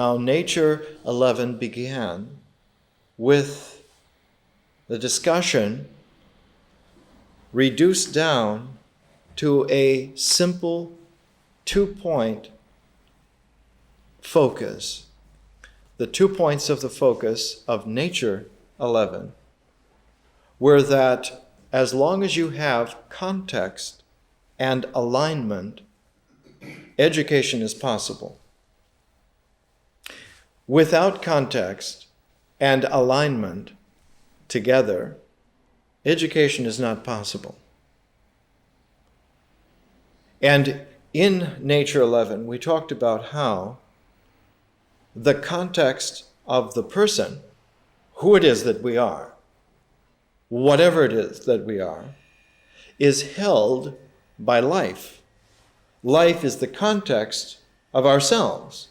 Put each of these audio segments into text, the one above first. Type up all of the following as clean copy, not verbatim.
Now, Nature 11 began with the discussion reduced down to a simple 2-point focus. The 2 points of the focus of Nature 11 were that as long as you have context and alignment, education is possible. Without context and alignment together, education is not possible. And in Nature 11, we talked about how the context of the person, who it is that we are, whatever it is that we are, is held by life. Life is the context of ourselves,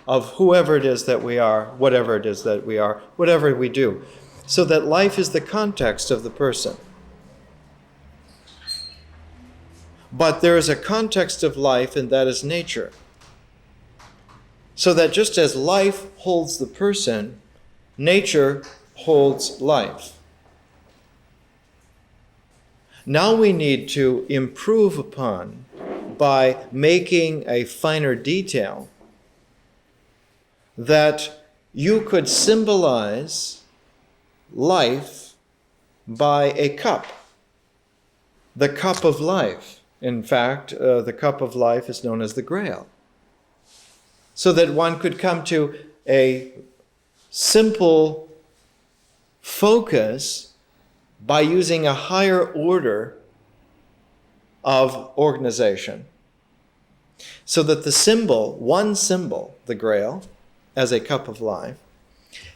of whoever it is that we are, whatever it is that we are, whatever we do. So that life is the context of the person. But there is a context of life, and that is nature. So that just as life holds the person, nature holds life. Now we need to improve upon by making a finer detail that you could symbolize life by a cup, the cup of life. In fact, the cup of life is known as the Grail. So that one could come to a simple focus by using a higher order of organization. So that the symbol, one symbol, the Grail, as a cup of life,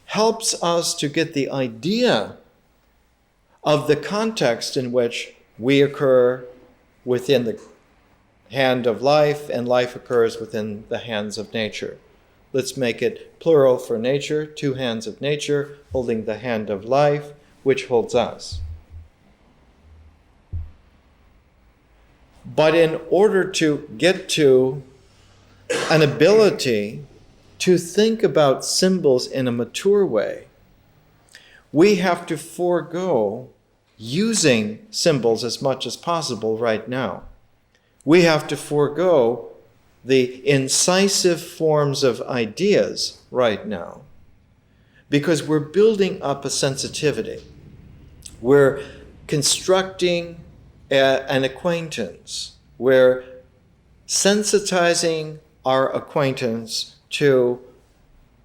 helps us to get the idea of the context in which we occur within the hand of life, and life occurs within the hands of nature. Let's make it plural for nature, 2 hands of nature holding the hand of life, which holds us. But in order to get to an ability to think about symbols in a mature way, we have to forego using symbols as much as possible right now. We have to forego the incisive forms of ideas right now because we're building up a sensitivity. We're constructing an acquaintance. We're sensitizing our acquaintance to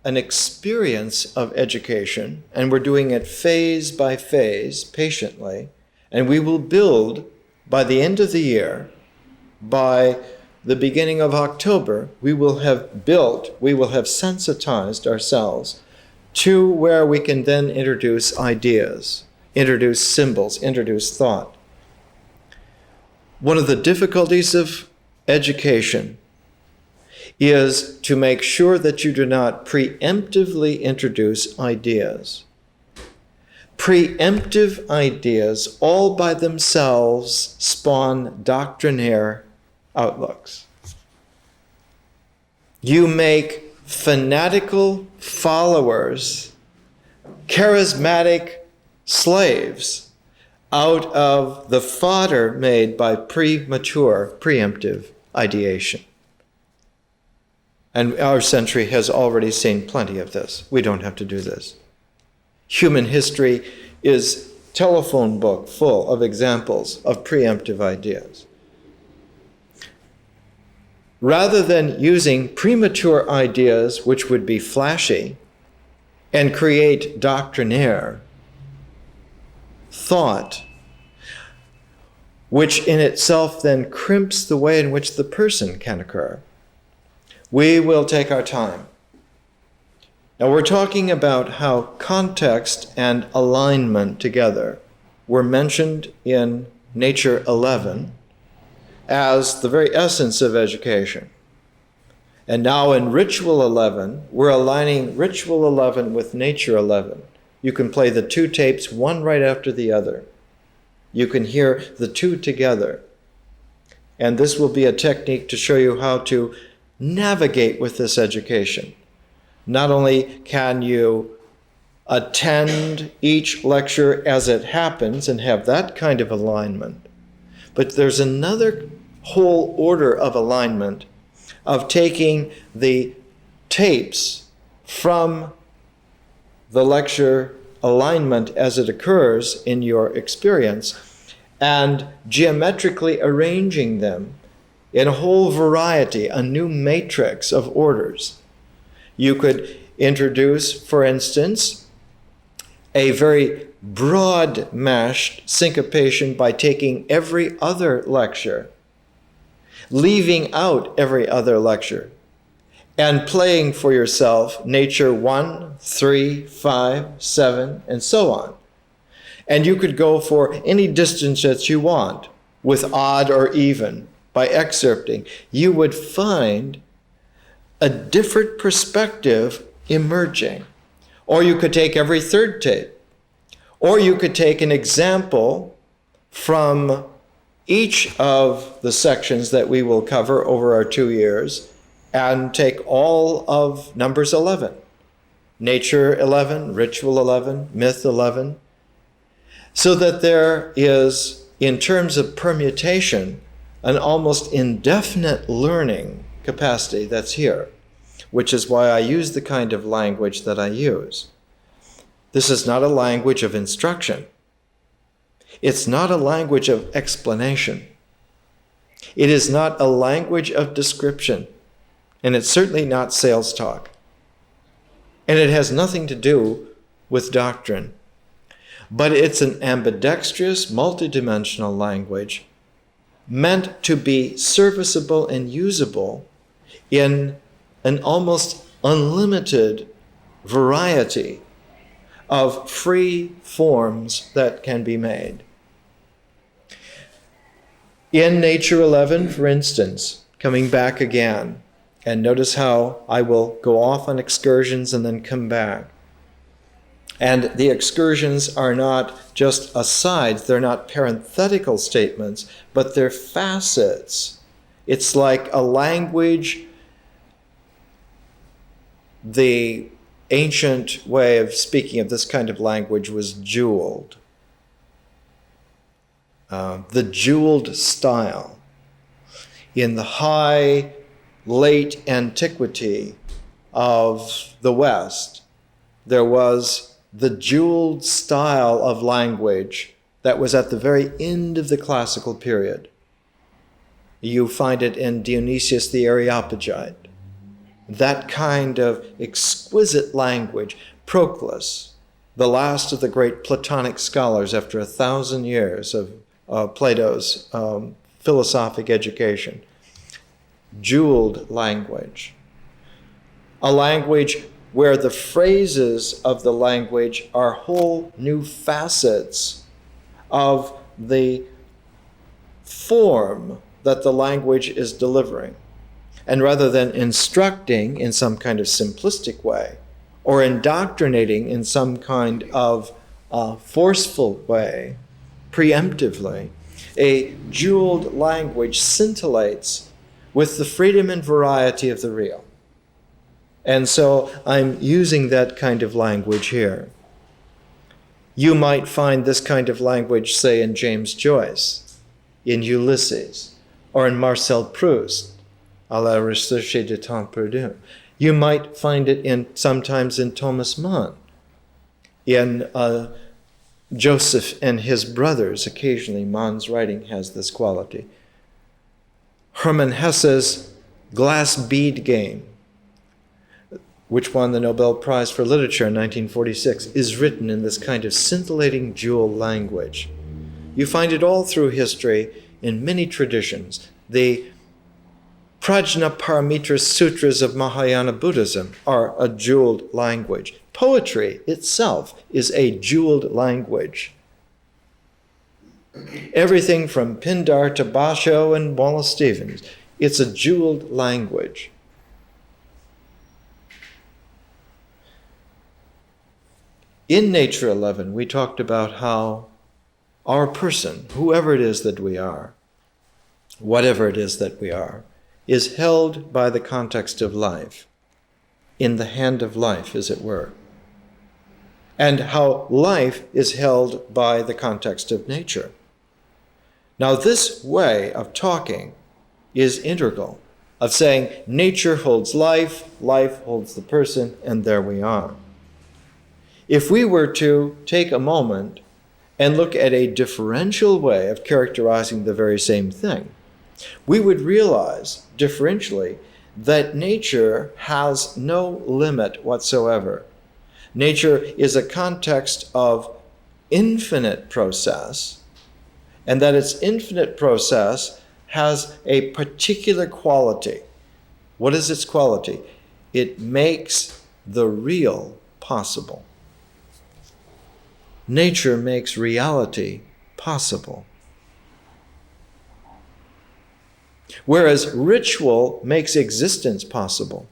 an experience of education, and we're doing it phase by phase, patiently, and we will build by the end of the year, by the beginning of October, we will have sensitized ourselves to where we can then introduce ideas, introduce symbols, introduce thought. One of the difficulties of education is to make sure that you do not preemptively introduce ideas. Preemptive ideas all by themselves spawn doctrinaire outlooks. You make fanatical followers, charismatic slaves out of the fodder made by premature, preemptive ideation. And our century has already seen plenty of this. We don't have to do this. Human history is a telephone book full of examples of preemptive ideas. Rather than using premature ideas which would be flashy and create doctrinaire thought, which in itself then crimps the way in which the person can occur, we will take our time. Now we're talking about how context and alignment together were mentioned in Nature 11 as the very essence of education. And now in Ritual 11, we're aligning Ritual 11 with Nature 11. You can play the 2 tapes, one right after the other. You can hear the 2 together. And this will be a technique to show you how to navigate with this education. Not only can you attend each lecture as it happens and have that kind of alignment, but there's another whole order of alignment of taking the tapes from the lecture alignment as it occurs in your experience and geometrically arranging them in a whole variety, a new matrix of orders. You could introduce, for instance, a very broad meshed syncopation by taking every other lecture, leaving out every other lecture, and playing for yourself nature 1, 3, 5, 7, and so on. And you could go for any distance that you want with odd or even by excerpting. You would find a different perspective emerging. Or you could take every third tape. Or you could take an example from each of the sections that we will cover over our 2 years and take all of numbers 11. Nature 11, ritual 11, myth 11. So that there is, in terms of permutation, an almost indefinite learning capacity that's here, which is why I use the kind of language that I use. This is not a language of instruction. It's not a language of explanation. It is not a language of description, and it's certainly not sales talk. And it has nothing to do with doctrine. But it's an ambidextrous, multidimensional language meant to be serviceable and usable in an almost unlimited variety of free forms that can be made. In Nature 11, for instance, coming back again, and notice how I will go off on excursions and then come back. And the excursions are not just asides, they're not parenthetical statements, but they're facets. It's like a language. The ancient way of speaking of this kind of language was jeweled. The jeweled style. In the high, late antiquity of the West, there was the jeweled style of language that was at the very end of the classical period. You find it in Dionysius the Areopagite. That kind of exquisite language, Proclus, the last of the great Platonic scholars after 1,000 years of Plato's philosophic education. Jeweled language. A language where the phrases of the language are whole new facets of the form that the language is delivering. And rather than instructing in some kind of simplistic way or indoctrinating in some kind of forceful way, preemptively, a jeweled language scintillates with the freedom and variety of the real. And so I'm using that kind of language here. You might find this kind of language, say, in James Joyce, in Ulysses, or in Marcel Proust, à la recherche du temps perdu. You might find it sometimes in Thomas Mann, in Joseph and his brothers. Occasionally, Mann's writing has this quality. Hermann Hesse's Glass Bead Game, which won the Nobel Prize for Literature in 1946, is written in this kind of scintillating jewel language. You find it all through history in many traditions. The Prajnaparamita Sutras of Mahayana Buddhism are a jeweled language. Poetry itself is a jeweled language. Everything from Pindar to Basho and Wallace Stevens, it's a jeweled language. In Nature 11, we talked about how our person, whoever it is that we are, whatever it is that we are, is held by the context of life. in the hand of life, as it were, and how life is held by the context of nature. Now, this way of talking is integral, of saying nature holds life, life holds the person, and there we are. If we were to take a moment and look at a differential way of characterizing the very same thing, we would realize differentially that nature has no limit whatsoever. Nature is a context of infinite process, and that its infinite process has a particular quality. What is its quality? It makes the real possible. Nature makes reality possible. Whereas ritual makes existence possible.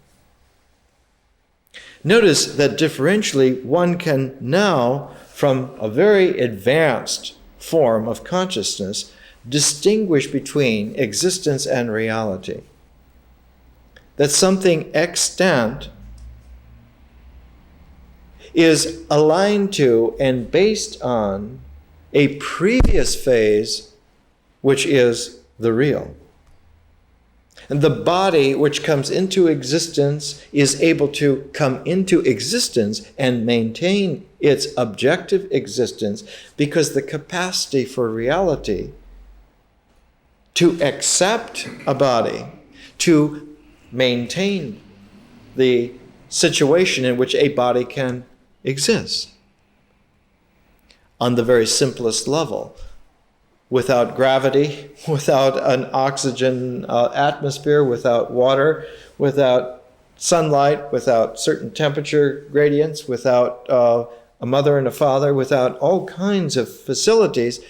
Notice that differentially, one can now, from a very advanced form of consciousness, distinguish between existence and reality. That something extant is aligned to and based on a previous phase, which is the real. And the body which comes into existence is able to come into existence and maintain its objective existence because the capacity for reality to accept a body, to maintain the situation in which a body can exist. On the very simplest level, without gravity, without an oxygen atmosphere, without water, without sunlight, without certain temperature gradients, without a mother and a father, without all kinds of facilities,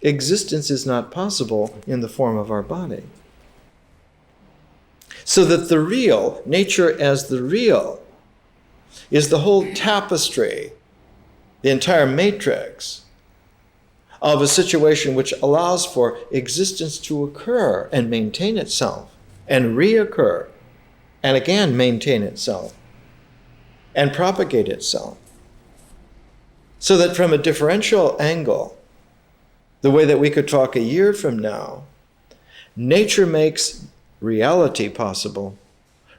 existence is not possible in the form of our body. So that the real, nature as the real, is the whole tapestry, the entire matrix of a situation which allows for existence to occur and maintain itself, and reoccur, and again maintain itself, and propagate itself. So that from a differential angle, the way that we could talk a year from now, nature makes reality possible,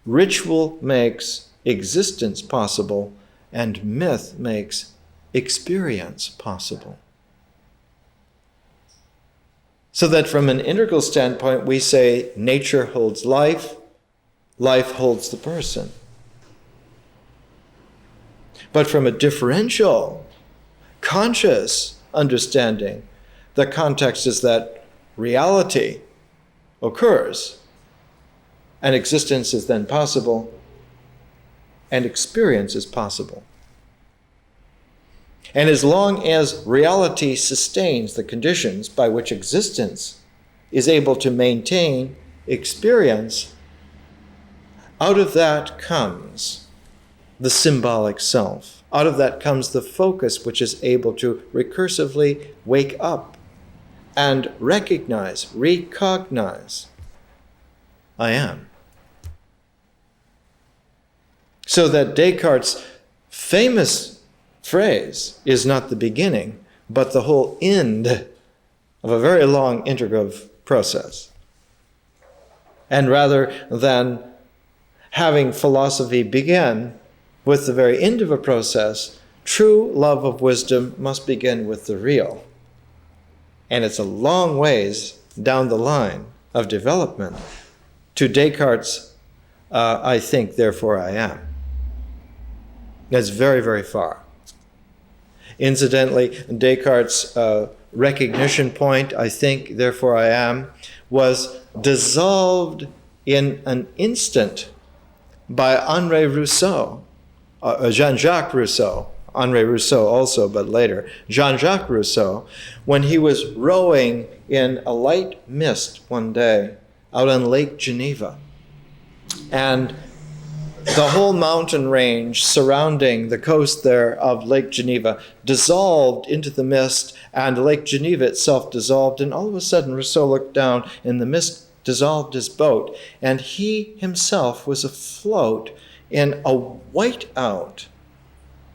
ritual makes existence possible, and myth makes experience possible. So that from an integral standpoint, we say nature holds life, life holds the person. But from a differential, conscious understanding, the context is that reality occurs, and existence is then possible, and experience is possible. And as long as reality sustains the conditions by which existence is able to maintain experience, out of that comes the symbolic self. Out of that comes the focus which is able to recursively wake up and recognize, I am. So that Descartes' famous phrase is not the beginning, but the whole end of a very long integrative process. And rather than having philosophy begin with the very end of a process, true love of wisdom must begin with the real. And it's a long ways down the line of development to Descartes' I think, therefore I am. That's very, very far. Incidentally, Descartes' recognition point, I think, therefore I am, was dissolved in an instant by Henri Rousseau, Jean-Jacques Rousseau, Henri Rousseau also, but later, Jean-Jacques Rousseau, when he was rowing in a light mist one day out on Lake Geneva. And the whole mountain range surrounding the coast there of Lake Geneva dissolved into the mist, and Lake Geneva itself dissolved, and all of a sudden Rousseau looked down and the mist dissolved his boat, and he himself was afloat in a whiteout.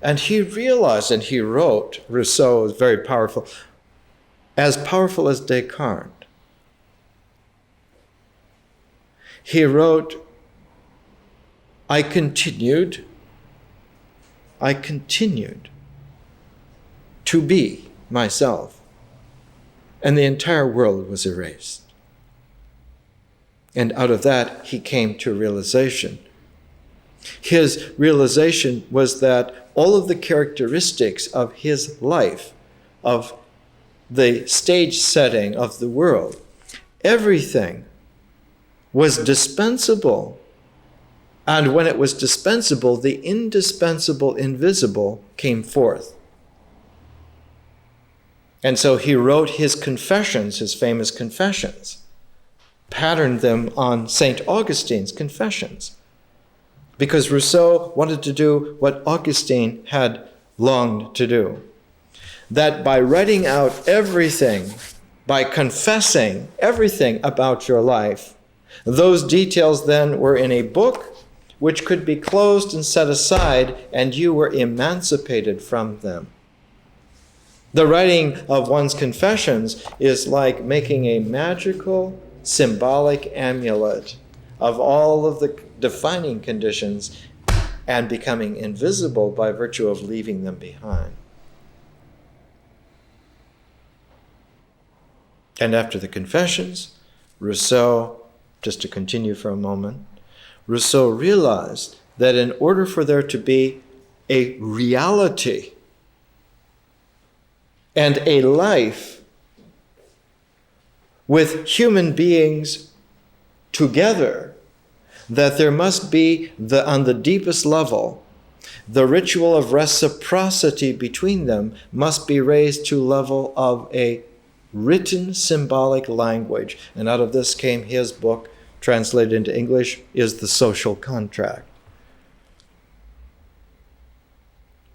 And he realized, and he wrote, Rousseau is very powerful as Descartes. He wrote, I continued to be myself, and the entire world was erased. And out of that, he came to realization. His realization was that all of the characteristics of his life, of the stage setting of the world, everything was dispensable. And when it was dispensable, the indispensable, invisible came forth. And so he wrote his confessions, his famous confessions, patterned them on St. Augustine's confessions, because Rousseau wanted to do what Augustine had longed to do. That by writing out everything, by confessing everything about your life, those details then were in a book which could be closed and set aside, and you were emancipated from them. The writing of one's confessions is like making a magical, symbolic amulet of all of the defining conditions and becoming invisible by virtue of leaving them behind. And after the confessions, Rousseau, just to continue for a moment, Rousseau realized that in order for there to be a reality and a life with human beings together, that there must be, on the deepest level, the ritual of reciprocity between them must be raised to level of a written symbolic language. And out of this came his book, translated into English, is The Social Contract,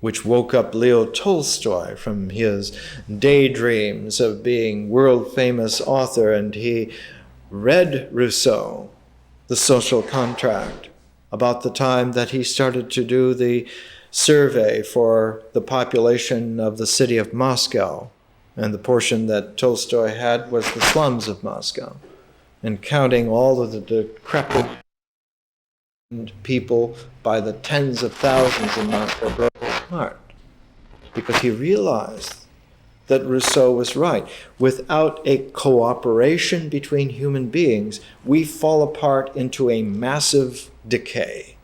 which woke up Leo Tolstoy from his daydreams of being world-famous author, and he read Rousseau, The Social Contract, about the time that he started to do the survey for the population of the city of Moscow, and the portion that Tolstoy had was the slums of Moscow, and counting all of the decrepit people by the tens of thousands in Moscow broke his heart, because he realized that Rousseau was right. Without a cooperation between human beings, we fall apart into a massive decay.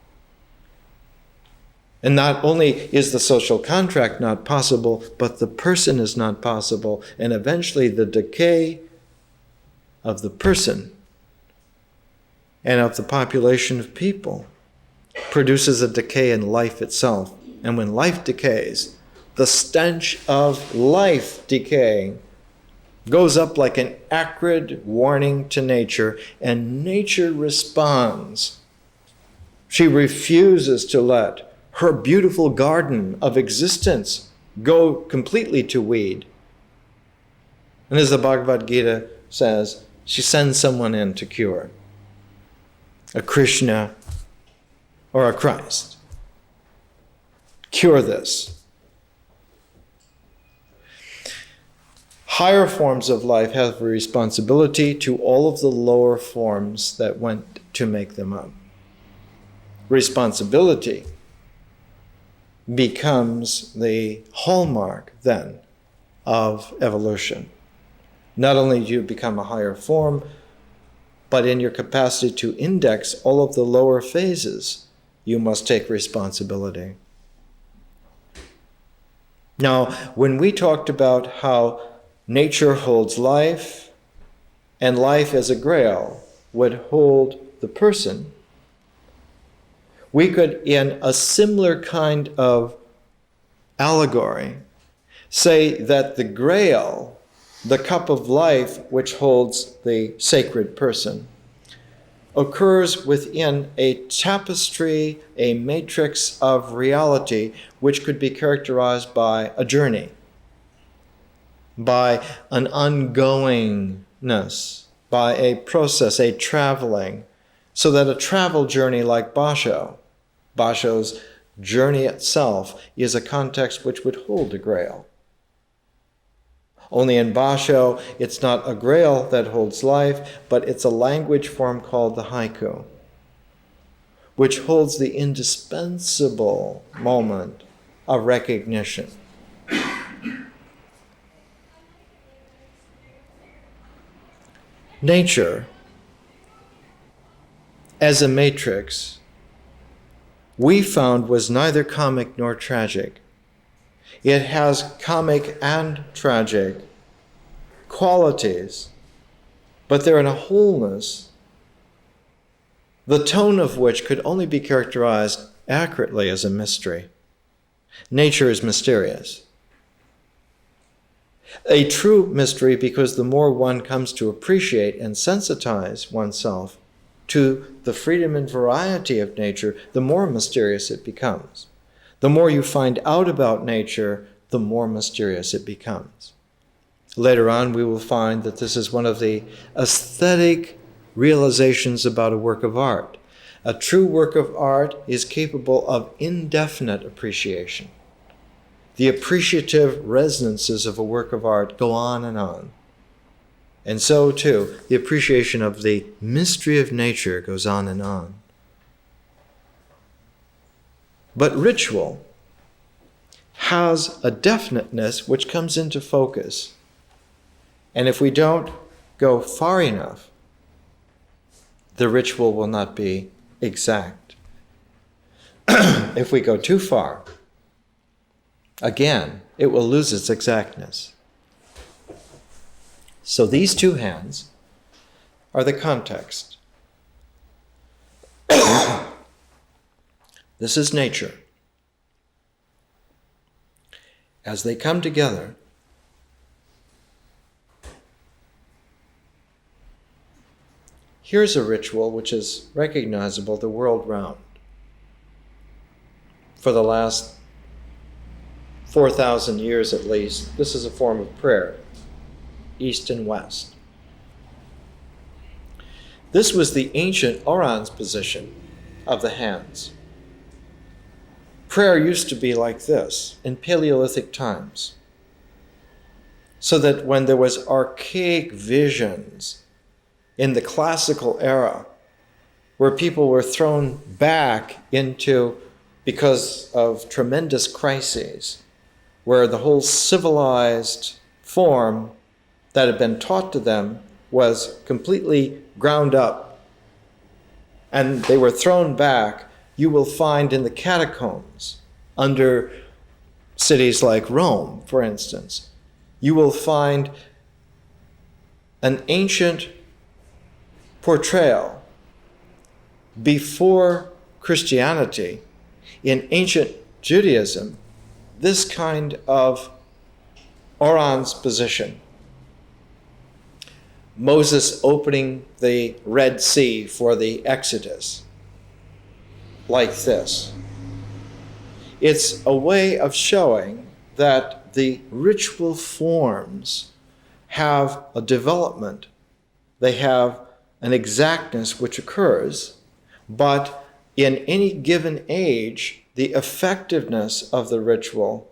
And not only is the social contract not possible, but the person is not possible. And eventually the decay of the person and of the population of people produces a decay in life itself. And when life decays, the stench of life decaying goes up like an acrid warning to nature, and nature responds. She refuses to let her beautiful garden of existence go completely to weed. And as the Bhagavad Gita says, she sends someone in to cure. A Krishna or a Christ. Cure this. Higher forms of life have a responsibility to all of the lower forms that went to make them up. Responsibility becomes the hallmark then of evolution. Not only do you become a higher form, but in your capacity to index all of the lower phases, you must take responsibility. Now, when we talked about how nature holds life, and life as a grail would hold the person, we could, in a similar kind of allegory, say that the grail, the cup of life which holds the sacred person, occurs within a tapestry, a matrix of reality, which could be characterized by a journey, by an ongoingness, by a process, a traveling, so that a travel journey like Basho Basho's journey itself is a context which would hold a grail. Only in Basho, it's not a grail that holds life, but it's a language form called the haiku, which holds the indispensable moment of recognition. Nature, as a matrix, we found was neither comic nor tragic. It has comic and tragic qualities, but they're in a wholeness, the tone of which could only be characterized accurately as a mystery. Nature is mysterious. A true mystery because the more one comes to appreciate and sensitize oneself to the freedom and variety of nature, the more mysterious it becomes. The more you find out about nature, the more mysterious it becomes. Later on, we will find that this is one of the aesthetic realizations about a work of art. A true work of art is capable of indefinite appreciation. The appreciative resonances of a work of art go on. And so, too, the appreciation of the mystery of nature goes on and on. But ritual has a definiteness which comes into focus. And if we don't go far enough, the ritual will not be exact. If we go too far, again, it will lose its exactness. So these two hands are the context. This is nature. As they come together, here's a ritual which is recognizable the world round. For the last 4,000 years at least, this is a form of prayer, east and west. This was the ancient Oran's position of the hands. Prayer used to be like this in Paleolithic times, so that when there was archaic visions in the classical era, where people were thrown back into, because of tremendous crises, where the whole civilized form that had been taught to them was completely ground up, and they were thrown back, you will find in the catacombs under cities like Rome, for instance, you will find an ancient portrayal before Christianity. In ancient Judaism, this kind of Oran's position, Moses opening the Red Sea for the Exodus, like this. It's a way of showing that the ritual forms have a development. They have an exactness which occurs, but in any given age, the effectiveness of the ritual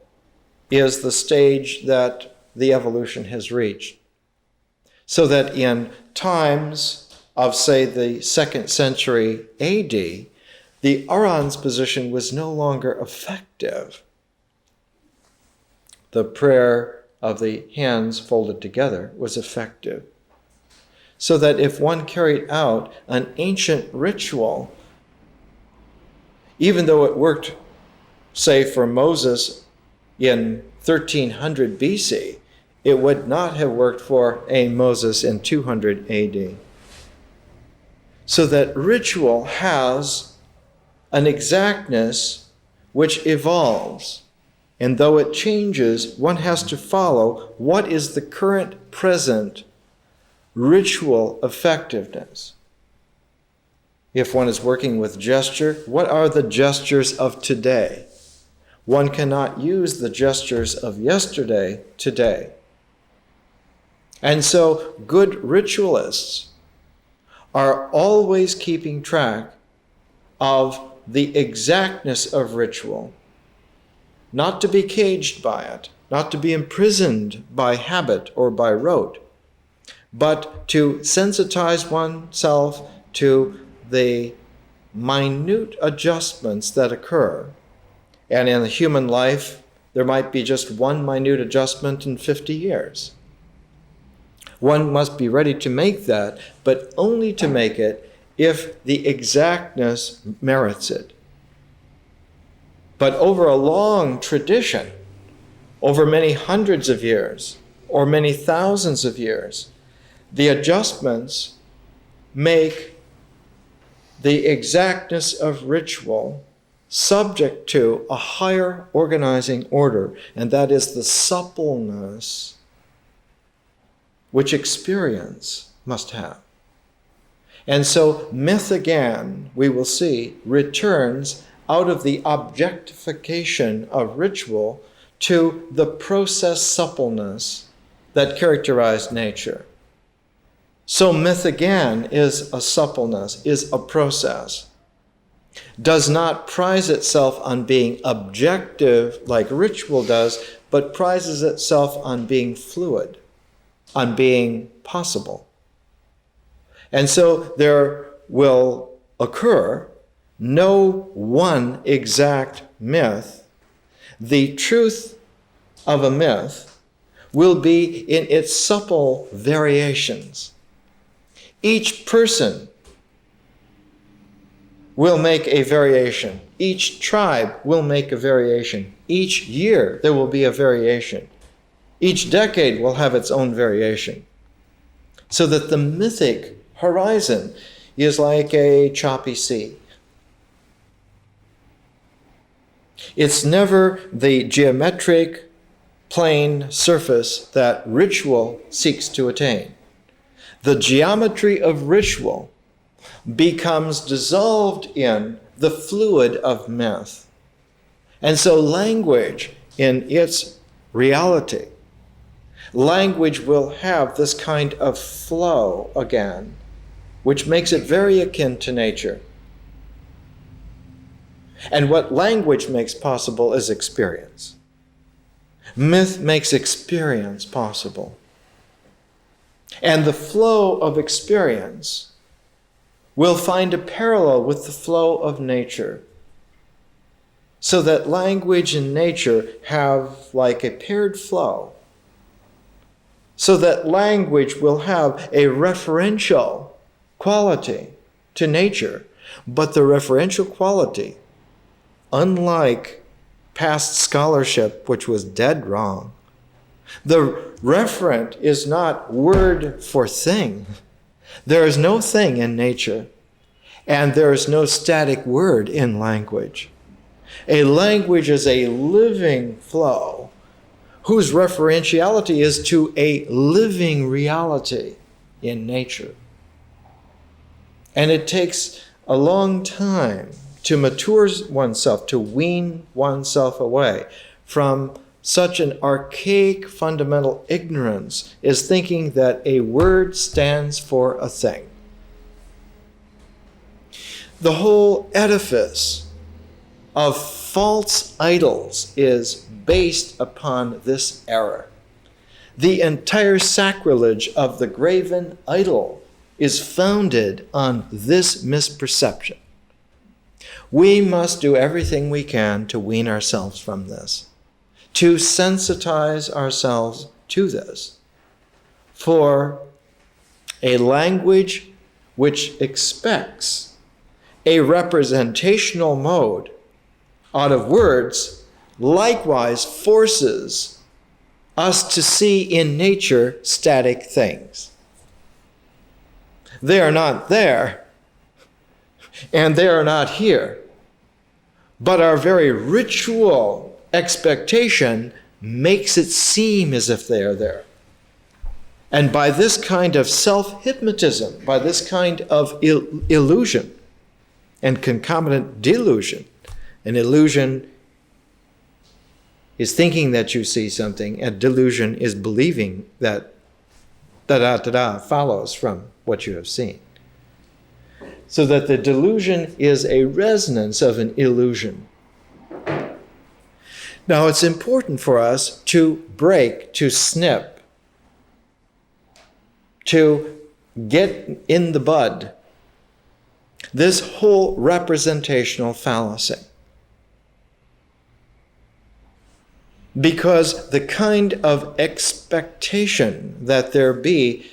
is the stage that the evolution has reached. So that in times of, say, the 2nd century AD, the Oran's position was no longer effective. The prayer of the hands folded together was effective. So that if one carried out an ancient ritual, even though it worked, say, for Moses in 1300 BC, it would not have worked for a Moses in 200 AD. So that ritual has an exactness which evolves, and though it changes, one has to follow what is the current present ritual effectiveness. If one is working with gesture, what are the gestures of today? One cannot use the gestures of yesterday today. And so good ritualists are always keeping track of the exactness of ritual, not to be caged by it, not to be imprisoned by habit or by rote, but to sensitize oneself to the minute adjustments that occur. And in the human life, there might be just one minute adjustment in 50 years. One must be ready to make that, but only to make it if the exactness merits it. But over a long tradition, over many hundreds of years, or many thousands of years, the adjustments make the exactness of ritual subject to a higher organizing order, and that is the suppleness which experience must have. And so myth again, we will see, returns out of the objectification of ritual to the process suppleness that characterized nature. So myth again is a suppleness, is a process. Does not prize itself on being objective like ritual does, but prizes itself on being fluid, on being possible. And so there will occur no one exact myth. The truth of a myth will be in its supple variations. Each person will make a variation. Each tribe will make a variation. Each year there will be a variation. Each decade will have its own variation. So that the mythic horizon is like a choppy sea. It's never the geometric plane surface that ritual seeks to attain. The geometry of ritual becomes dissolved in the fluid of myth. And so language, in its reality, language will have this kind of flow again, which makes it very akin to nature. And what language makes possible is experience. Myth makes experience possible. And the flow of experience will find a parallel with the flow of nature, so that language and nature have like a paired flow, so that language will have a referential quality to nature, but the referential quality, unlike past scholarship, which was dead wrong, the referent is not word for thing. There is no thing in nature, and there is no static word in language. A language is a living flow whose referentiality is to a living reality in nature. And it takes a long time to mature oneself, to wean oneself away from such an archaic fundamental ignorance as thinking that a word stands for a thing. The whole edifice of false idols is based upon this error. The entire sacrilege of the graven idol is founded on this misperception. We must do everything we can to wean ourselves from this, to sensitize ourselves to this. For a language which expects a representational mode out of words likewise forces us to see in nature static things. They are not there, and they are not here. But our very ritual expectation makes it seem as if they are there. And by this kind of self-hypnotism, by this kind of illusion and concomitant delusion, an illusion is thinking that you see something, and delusion is believing that da-da-da-da follows from what you have seen. So that the delusion is a resonance of an illusion. Now, it's important for us to break, to snip, to get in the bud this whole representational fallacy. Because the kind of expectation that there be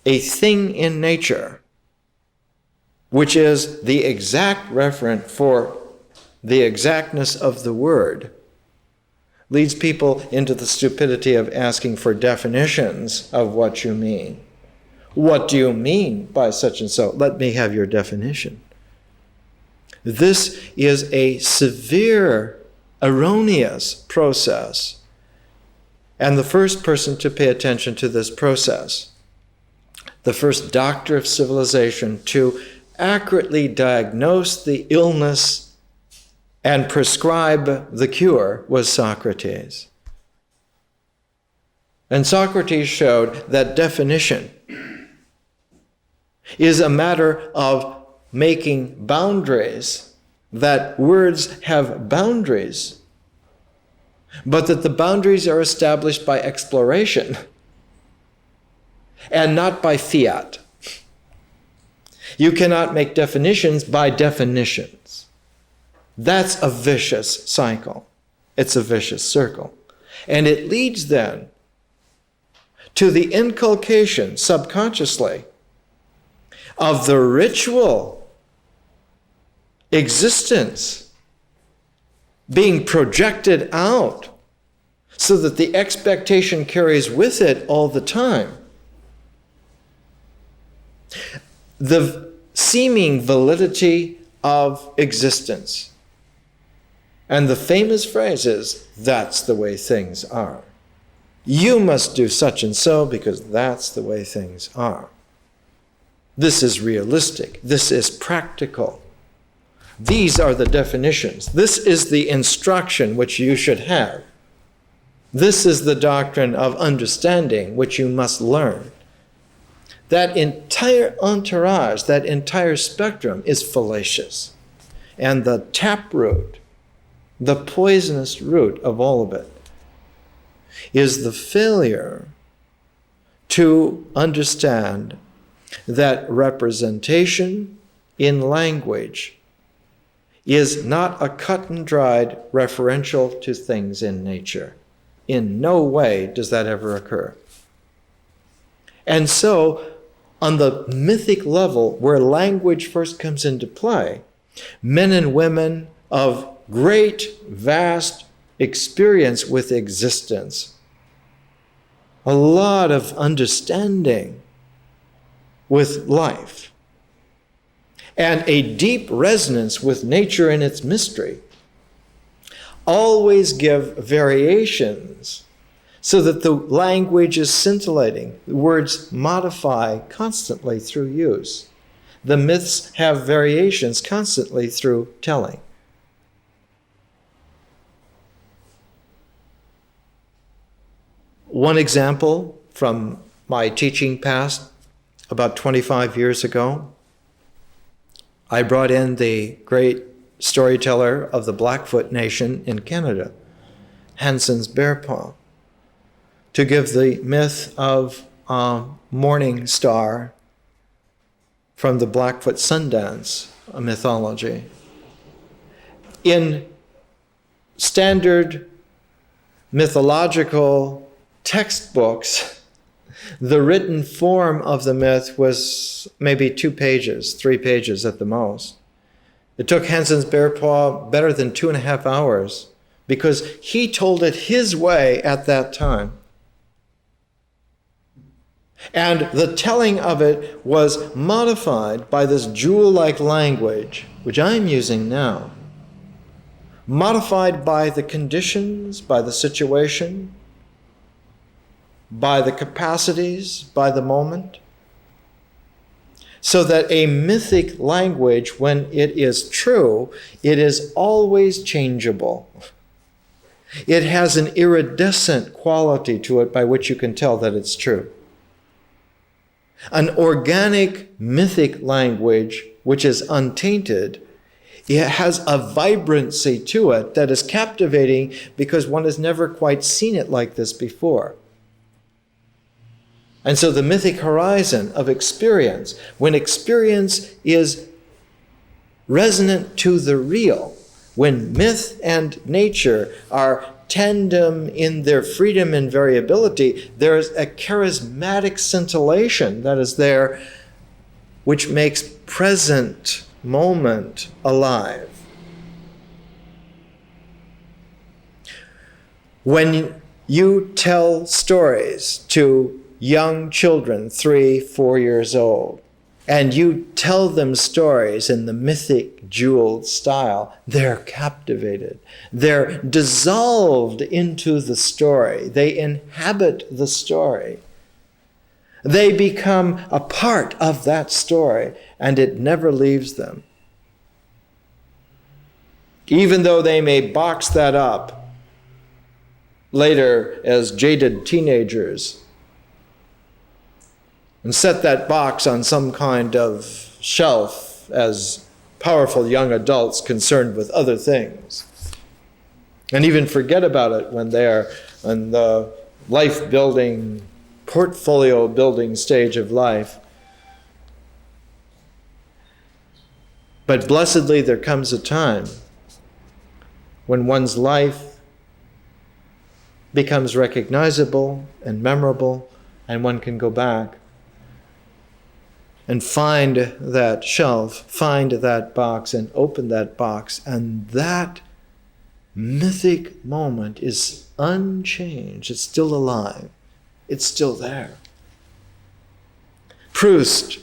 a thing in nature which is the exact referent for the exactness of the word leads people into the stupidity of asking for definitions of what you mean. What do you mean by such and so? Let me have your definition. This is a severe, erroneous process. And the first person to pay attention to this process, the first doctor of civilization to accurately diagnose the illness and prescribe the cure, was Socrates. And Socrates showed that definition is a matter of making boundaries, that words have boundaries, but that the boundaries are established by exploration and not by fiat. You cannot make definitions by definitions. That's a vicious cycle. It's a vicious circle. And it leads then to the inculcation subconsciously of the ritual existence being projected out so that the expectation carries with it all the time the seeming validity of existence. And the famous phrase is, that's the way things are. You must do such and so because that's the way things are. This is realistic. This is practical. These are the definitions. This is the instruction which you should have. This is the doctrine of understanding which you must learn. That entire entourage, that entire spectrum is fallacious. And the taproot, the poisonous root of all of it, is the failure to understand that representation in language is not a cut and dried referential to things in nature. In no way does that ever occur. And so, on the mythic level where language first comes into play, men and women of great, vast experience with existence, a lot of understanding with life, and a deep resonance with nature and its mystery, always give variations so that the language is scintillating. The words modify constantly through use. The myths have variations constantly through telling. One example from my teaching past, about 25 years ago, I brought in the great storyteller of the Blackfoot Nation in Canada, Hanson's Bearpaw, to give the myth of Morning Star from the Blackfoot Sundance mythology. In standard mythological textbooks, the written form of the myth was maybe 2 pages, 3 pages at the most. It took Hanson's Bearpaw better than 2.5 hours because he told it his way at that time. And the telling of it was modified by this jewel-like language, which I'm using now, modified by the conditions, by the situation, by the capacities, by the moment, so that a mythic language, when it is true, it is always changeable. It has an iridescent quality to it by which you can tell that it's true. An organic mythic language which is untainted, it has a vibrancy to it that is captivating because one has never quite seen it like this before. And so the mythic horizon of experience, when experience is resonant to the real, when myth and nature are tandem in their freedom and variability, there is a charismatic scintillation that is there which makes present moment alive. When you tell stories to young children, 3, 4 years old, and you tell them stories in the mythic jeweled style, they're captivated. They're dissolved into the story. They inhabit the story. They become a part of that story, and it never leaves them. Even though they may box that up later as jaded teenagers and set that box on some kind of shelf as powerful young adults concerned with other things, and even forget about it when they're in the life-building, portfolio-building stage of life. But blessedly, there comes a time when one's life becomes recognizable and memorable, and one can go back and find that shelf, find that box, and open that box, and that mythic moment is unchanged. It's still alive. It's still there. Proust,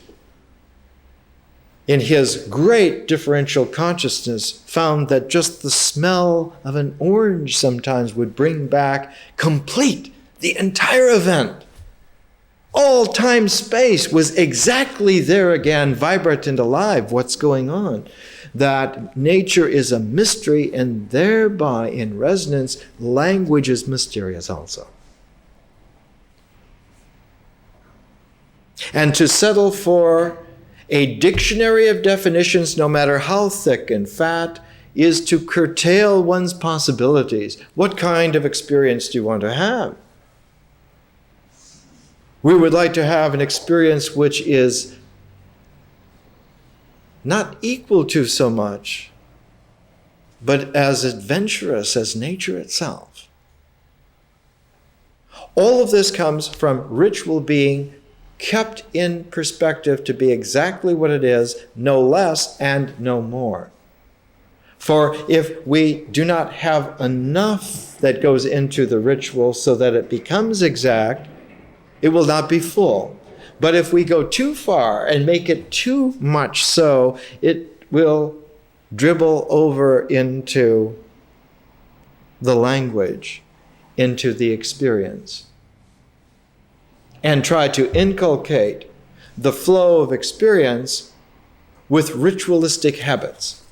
in his great differential consciousness, found that just the smell of an orange sometimes would bring back complete the entire event. All time space was exactly there again, vibrant and alive. What's going on? That nature is a mystery, and thereby, in resonance, language is mysterious also. And to settle for a dictionary of definitions, no matter how thick and fat, is to curtail one's possibilities. What kind of experience do you want to have? We would like to have an experience which is not equal to so much, but as adventurous as nature itself. All of this comes from ritual being kept in perspective to be exactly what it is, no less and no more. For if we do not have enough that goes into the ritual so that it becomes exact, it will not be full. But if we go too far and make it too much so, it will dribble over into the language, into the experience, and try to inculcate the flow of experience with ritualistic habits.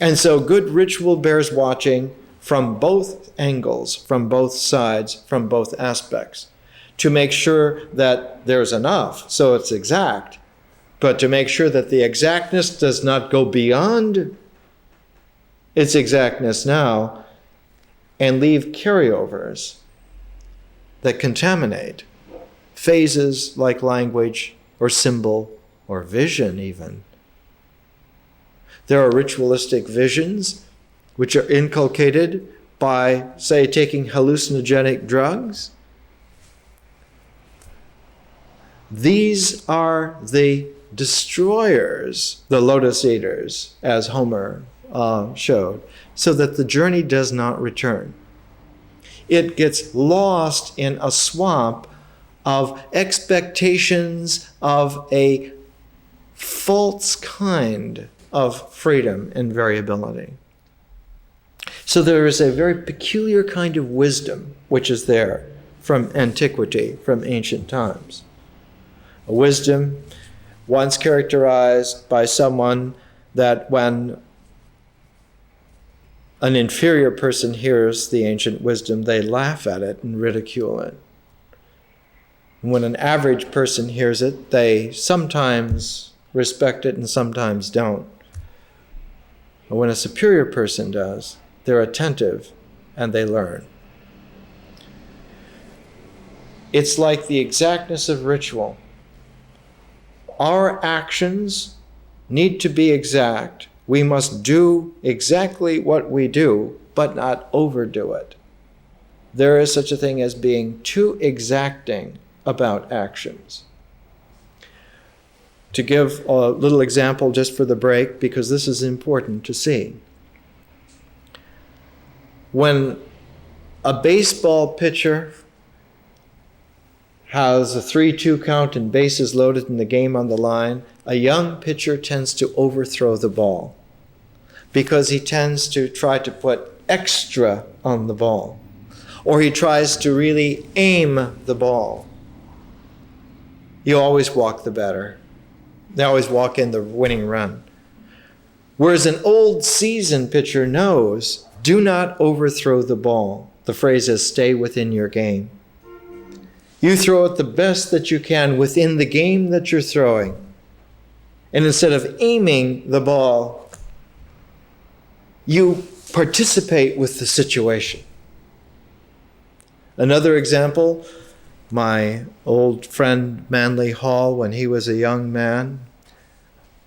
And so good ritual bears watching from both angles, from both sides, from both aspects, to make sure that there's enough, so it's exact, but to make sure that the exactness does not go beyond its exactness now and leave carryovers that contaminate phases like language or symbol or vision even. There are ritualistic visions which are inculcated by, say, taking hallucinogenic drugs. These are the destroyers, the lotus eaters, as Homer showed, so that the journey does not return. It gets lost in a swamp of expectations of a false kind of freedom and variability. So there is a very peculiar kind of wisdom which is there from antiquity, from ancient times. A wisdom once characterized by someone that when an inferior person hears the ancient wisdom, they laugh at it and ridicule it. When an average person hears it, they sometimes respect it and sometimes don't. But when a superior person does, they're attentive and they learn. It's like the exactness of ritual. Our actions need to be exact. We must do exactly what we do, but not overdo it. There is such a thing as being too exacting about actions. To give a little example just for the break, because this is important to see. When a baseball pitcher has a 3-2 count and bases loaded and the game on the line, a young pitcher tends to overthrow the ball because he tends to try to put extra on the ball, or he tries to really aim the ball. You always walk the batter. They always walk in the winning run. Whereas an old seasoned pitcher knows, do not overthrow the ball. The phrase is, stay within your game. You throw it the best that you can within the game that you're throwing. And instead of aiming the ball, you participate with the situation. Another example, my old friend Manly Hall, when he was a young man,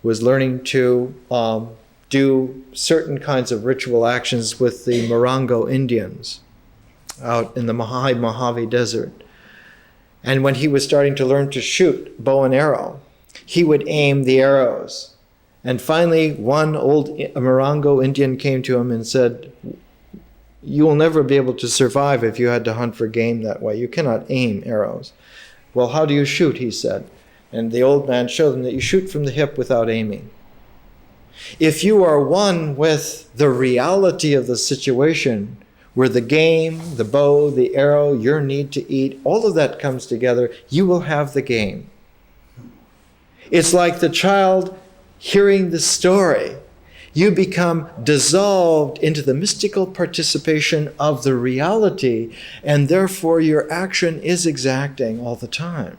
was learning to do certain kinds of ritual actions with the Morongo Indians out in the Mojave Desert. And when he was starting to learn to shoot bow and arrow, he would aim the arrows. And finally, one old Morongo Indian came to him and said, you will never be able to survive if you had to hunt for game that way. You cannot aim arrows. Well, how do you shoot, he said. And the old man showed him that you shoot from the hip without aiming. If you are one with the reality of the situation, where the game, the bow, the arrow, your need to eat, all of that comes together, you will have the game. It's like the child hearing the story. You become dissolved into the mystical participation of the reality, and therefore your action is exacting all the time.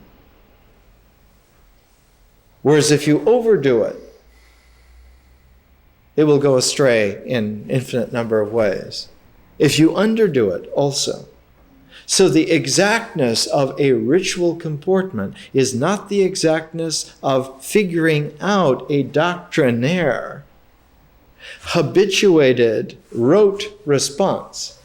Whereas if you overdo it, it will go astray in infinite number of ways. If you underdo it also. So the exactness of a ritual comportment is not the exactness of figuring out a doctrinaire, habituated, rote response.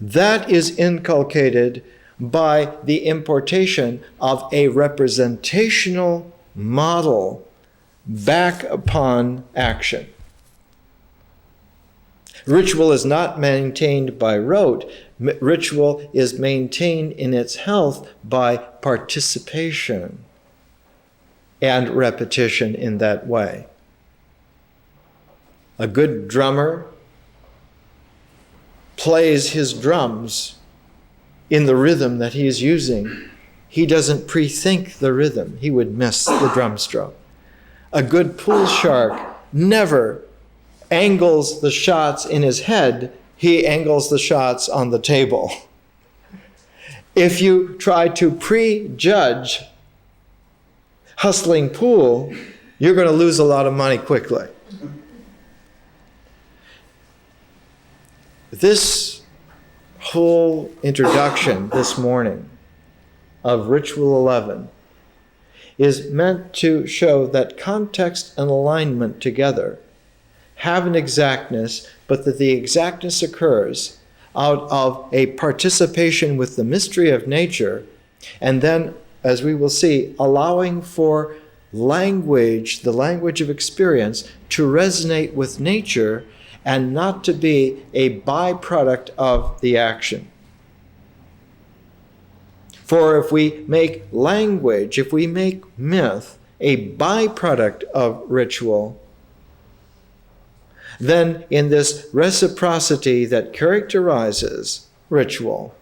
That is inculcated by the importation of a representational model back upon action. Ritual is not maintained by rote. Ritual is maintained in its health by participation and repetition in that way. A good drummer plays his drums in the rhythm that he is using. He doesn't pre-think the rhythm. He would miss the drum stroke. A good pool shark never angles the shots in his head. He angles the shots on the table. If you try to prejudge hustling pool, you're going to lose a lot of money quickly. This whole introduction this morning of Ritual 11 is meant to show that context and alignment together have an exactness, but that the exactness occurs out of a participation with the mystery of nature, and then, as we will see, allowing for language, the language of experience, to resonate with nature and not to be a byproduct of the action. For if we make language, if we make myth a byproduct of ritual, then in this reciprocity that characterizes ritual,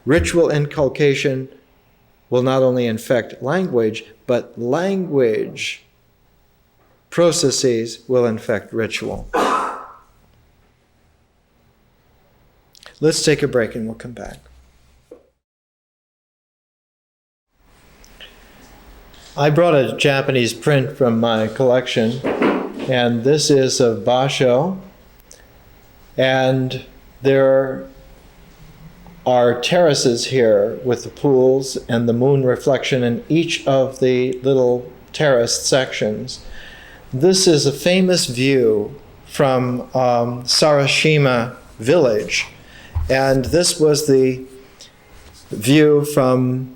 ritual inculcation will not only infect language, but language processes will infect ritual. Let's take a break and we'll come back. I brought a Japanese print from my collection, and this is of Basho. And there are terraces here with the pools and the moon reflection in each of the little terraced sections. This is a famous view from Sarashima village. And this was the view from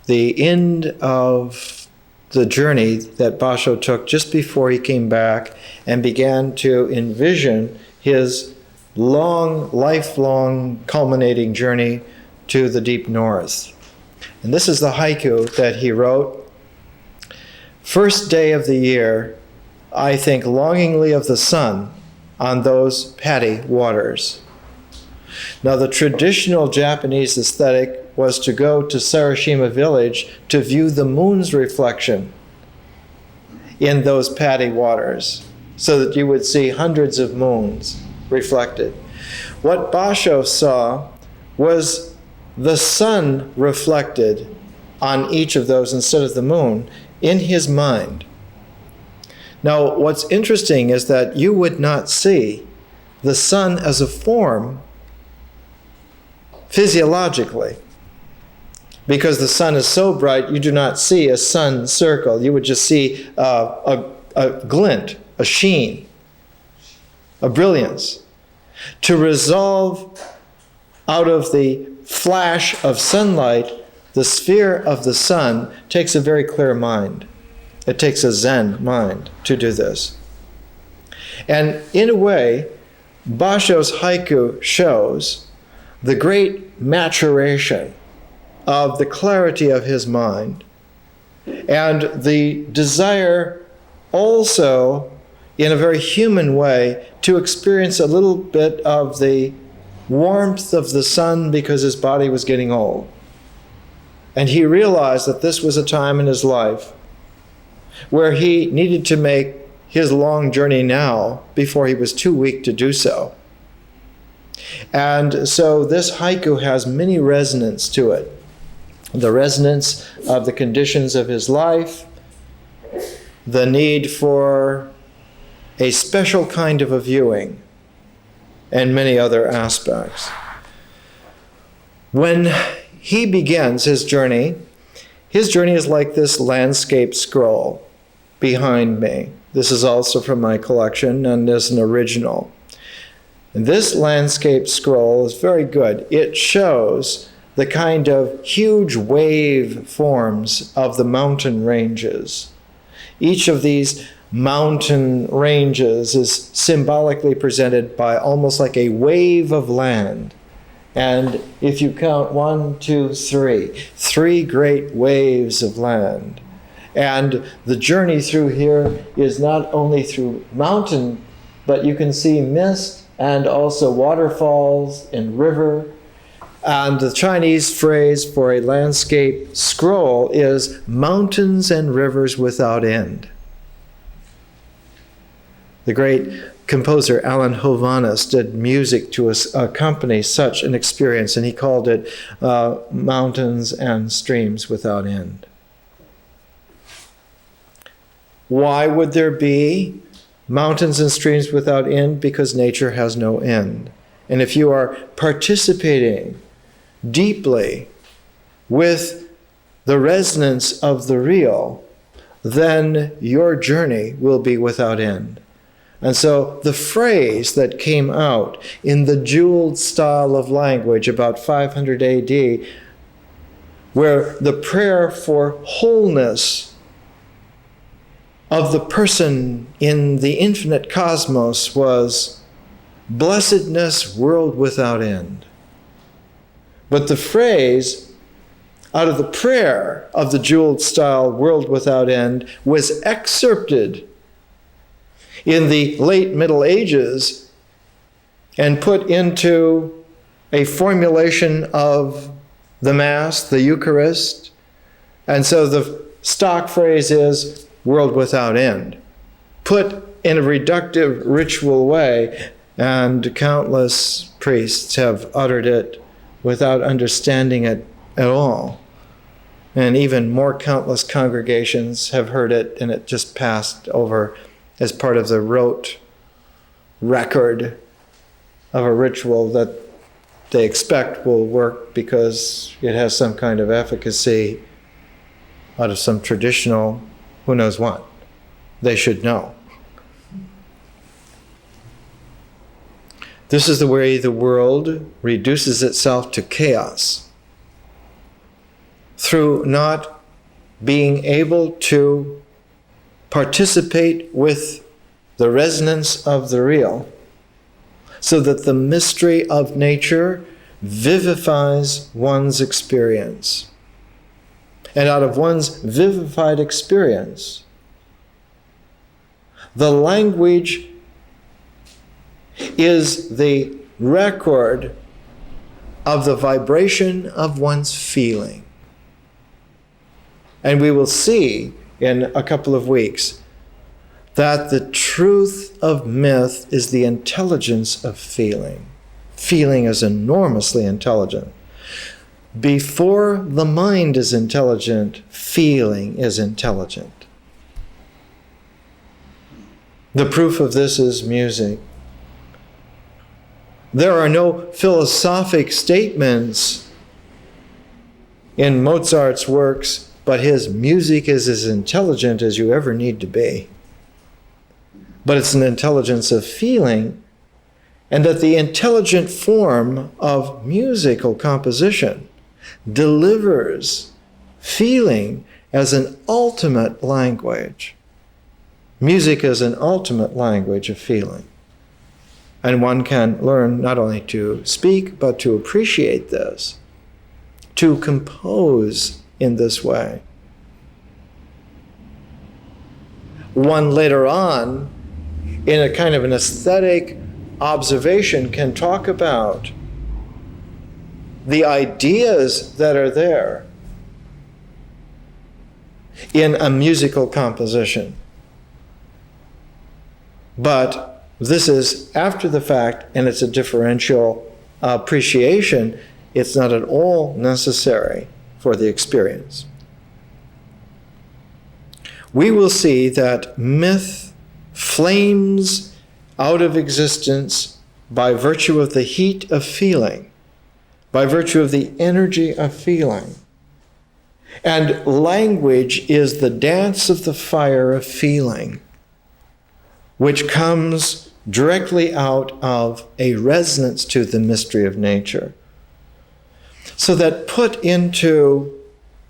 the end of the journey that Basho took just before he came back and began to envision his lifelong culminating journey to the deep north. And this is the haiku that he wrote. First day of the year, I think longingly of the sun on those paddy waters. Now, the traditional Japanese aesthetic was to go to Sarashima village to view the moon's reflection in those paddy waters, so that you would see hundreds of moons reflected. What Basho saw was the sun reflected on each of those instead of the moon in his mind. Now, what's interesting is that you would not see the sun as a form physiologically, because the sun is so bright, you do not see a sun circle. You would just see a glint, a sheen, a brilliance. To resolve out of the flash of sunlight, the sphere of the sun takes a very clear mind. It takes a Zen mind to do this. And in a way, Basho's haiku shows the great maturation of the clarity of his mind and the desire also, in a very human way, to experience a little bit of the warmth of the sun because his body was getting old. And he realized that this was a time in his life where he needed to make his long journey now before he was too weak to do so. And so this haiku has many resonance to it. The resonance of the conditions of his life, the need for a special kind of a viewing, and many other aspects. When he begins his journey is like this landscape scroll behind me. This is also from my collection and is an original. And this landscape scroll is very good. It shows the kind of huge wave forms of the mountain ranges. Each of these mountain ranges is symbolically presented by almost like a wave of land. And if you count 1, 2, 3, 3 great waves of land. And the journey through here is not only through mountain, but you can see mist and also waterfalls and river. And the Chinese phrase for a landscape scroll is mountains and rivers without end. The great composer Alan Hovhaness did music to accompany such an experience, and he called it Mountains and Streams Without End. Why would there be mountains and streams without end? Because nature has no end. And if you are participating deeply with the resonance of the real, then your journey will be without end. And so the phrase that came out in the jeweled style of language about 500 AD, where the prayer for wholeness of the person in the infinite cosmos was blessedness, world without end. But the phrase out of the prayer of the jeweled style, world without end, was excerpted in the late Middle Ages and put into a formulation of the Mass, the Eucharist. And so the stock phrase is world without end, put in a reductive ritual way, and countless priests have uttered it without understanding it at all. And even more countless congregations have heard it, and it just passed over as part of the rote record of a ritual that they expect will work because it has some kind of efficacy out of some traditional, who knows what. They should know. This is the way the world reduces itself to chaos, through not being able to participate with the resonance of the real, so that the mystery of nature vivifies one's experience. And out of one's vivified experience, the language is the record of the vibration of one's feeling. And we will see in a couple of weeks that the truth of myth is the intelligence of feeling. Feeling is enormously intelligent. Before the mind is intelligent, feeling is intelligent. The proof of this is music. There are no philosophic statements in Mozart's works, but his music is as intelligent as you ever need to be. But it's an intelligence of feeling, and that the intelligent form of musical composition delivers feeling as an ultimate language. Music is an ultimate language of feeling. And one can learn not only to speak, but to appreciate this, to compose in this way. One later on, in a kind of an aesthetic observation, can talk about the ideas that are there in a musical composition. But this is after the fact, and it's a differential appreciation. It's not at all necessary for the experience. We will see that myth flames out of existence by virtue of the heat of feeling, by virtue of the energy of feeling. And language is the dance of the fire of feeling, which comes directly out of a resonance to the mystery of nature. So that put into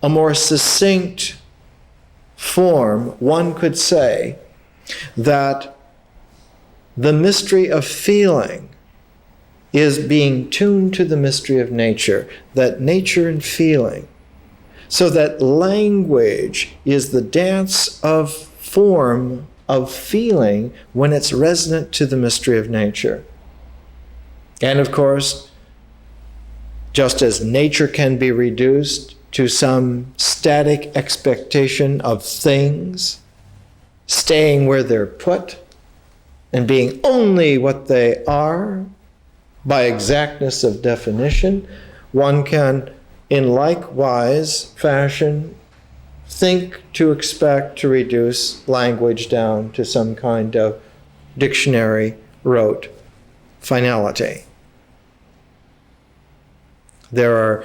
a more succinct form, one could say that the mystery of feeling is being tuned to the mystery of nature, that nature and feeling, so that language is the dance of form of feeling when it's resonant to the mystery of nature. And of course, just as nature can be reduced to some static expectation of things, staying where they're put, and being only what they are by exactness of definition, one can, in likewise fashion, think to expect to reduce language down to some kind of dictionary rote finality. There are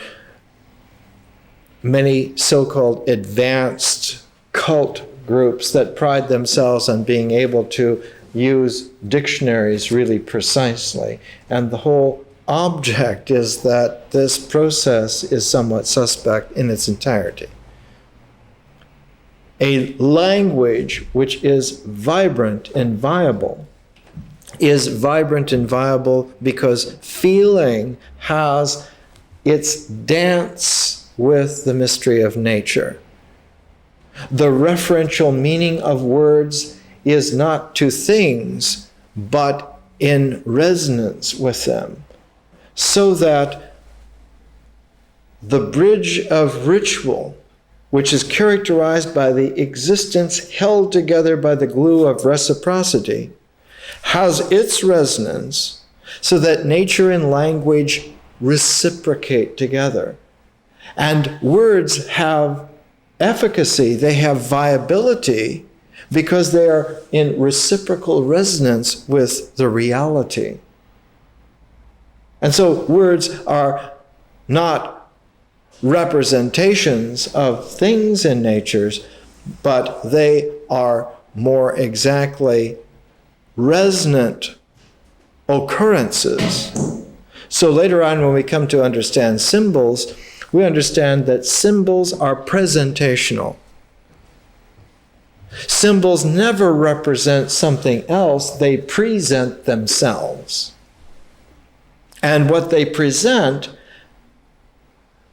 many so-called advanced cult groups that pride themselves on being able to use dictionaries really precisely. And the whole object is that this process is somewhat suspect in its entirety. A language which is vibrant and viable is vibrant and viable because feeling has its dance with the mystery of nature. The referential meaning of words is not to things, but in resonance with them, so that the bridge of ritual, which is characterized by the existence held together by the glue of reciprocity, has its resonance so that nature and language reciprocate together. And words have efficacy, they have viability, because they are in reciprocal resonance with the reality. And so words are not representations of things in nature, but they are more exactly resonant occurrences. So later on, when we come to understand symbols, we understand that symbols are presentational. Symbols never represent something else, they present themselves. And what they present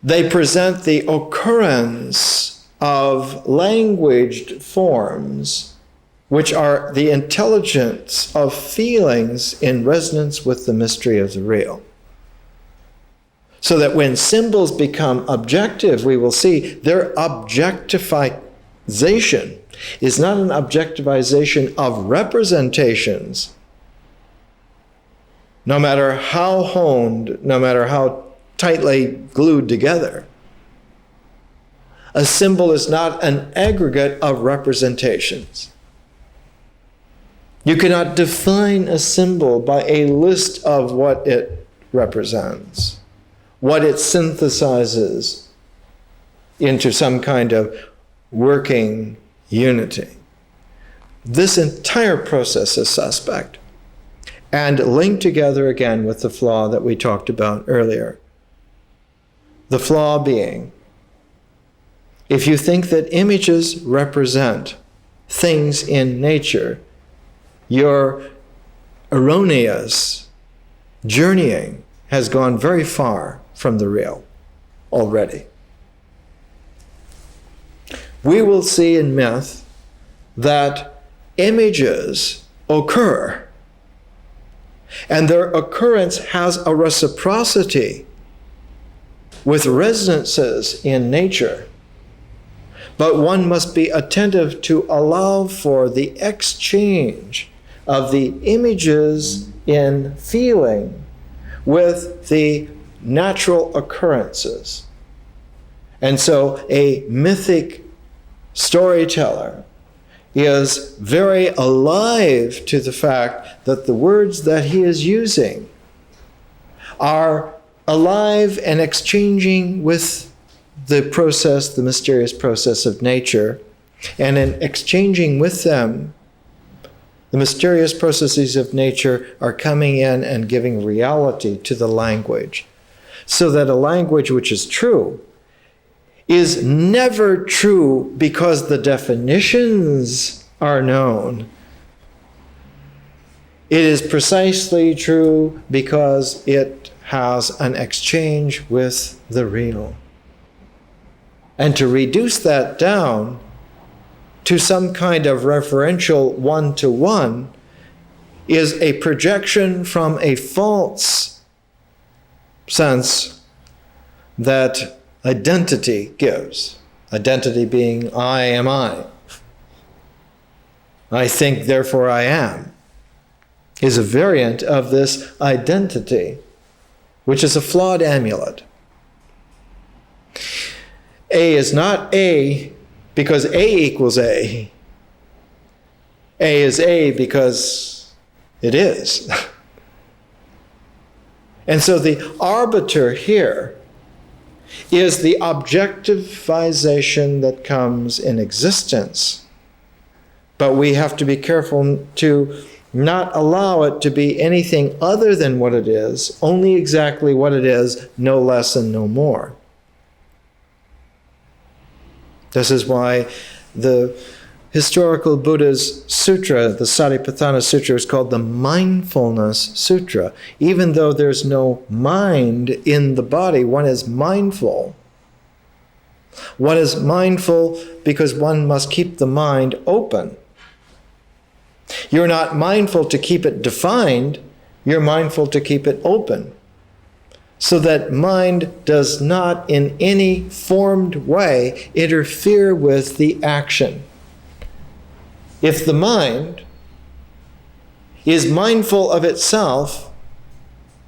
the occurrence of languaged forms, which are the intelligence of feelings in resonance with the mystery of the real. So that when symbols become objective, we will see their objectification is not an objectivization of representations, no matter how honed, no matter how tightly glued together. A symbol is not an aggregate of representations. You cannot define a symbol by a list of what it represents, what it synthesizes into some kind of working unity. This entire process is suspect and linked together again with the flaw that we talked about earlier. The flaw being, if you think that images represent things in nature, your erroneous journeying has gone very far from the real already. We will see in myth that images occur, and their occurrence has a reciprocity with resonances in nature. But one must be attentive to allow for the exchange of the images in feeling with the natural occurrences. And so a mythic storyteller is very alive to the fact that the words that he is using are alive and exchanging with the process, the mysterious process of nature, and in exchanging with them, the mysterious processes of nature are coming in and giving reality to the language, so that a language which is true is never true because the definitions are known. It is precisely true because it has an exchange with the real. And to reduce that down to some kind of referential one-to-one is a projection from a false sense that identity gives. Identity being I am I. I think, therefore I am, is a variant of this identity, which is a flawed amulet. A is not A because A equals A. A is A because it is. And so the arbiter here is the objectivization that comes in existence. But we have to be careful to not allow it to be anything other than what it is, only exactly what it is, no less and no more. This is why the historical Buddha's sutra, the Satipatthana Sutra, is called the Mindfulness Sutra. Even though there's no mind in the body, one is mindful. One is mindful because one must keep the mind open. You're not mindful to keep it defined, you're mindful to keep it open, so that mind does not in any formed way interfere with the action. If the mind is mindful of itself,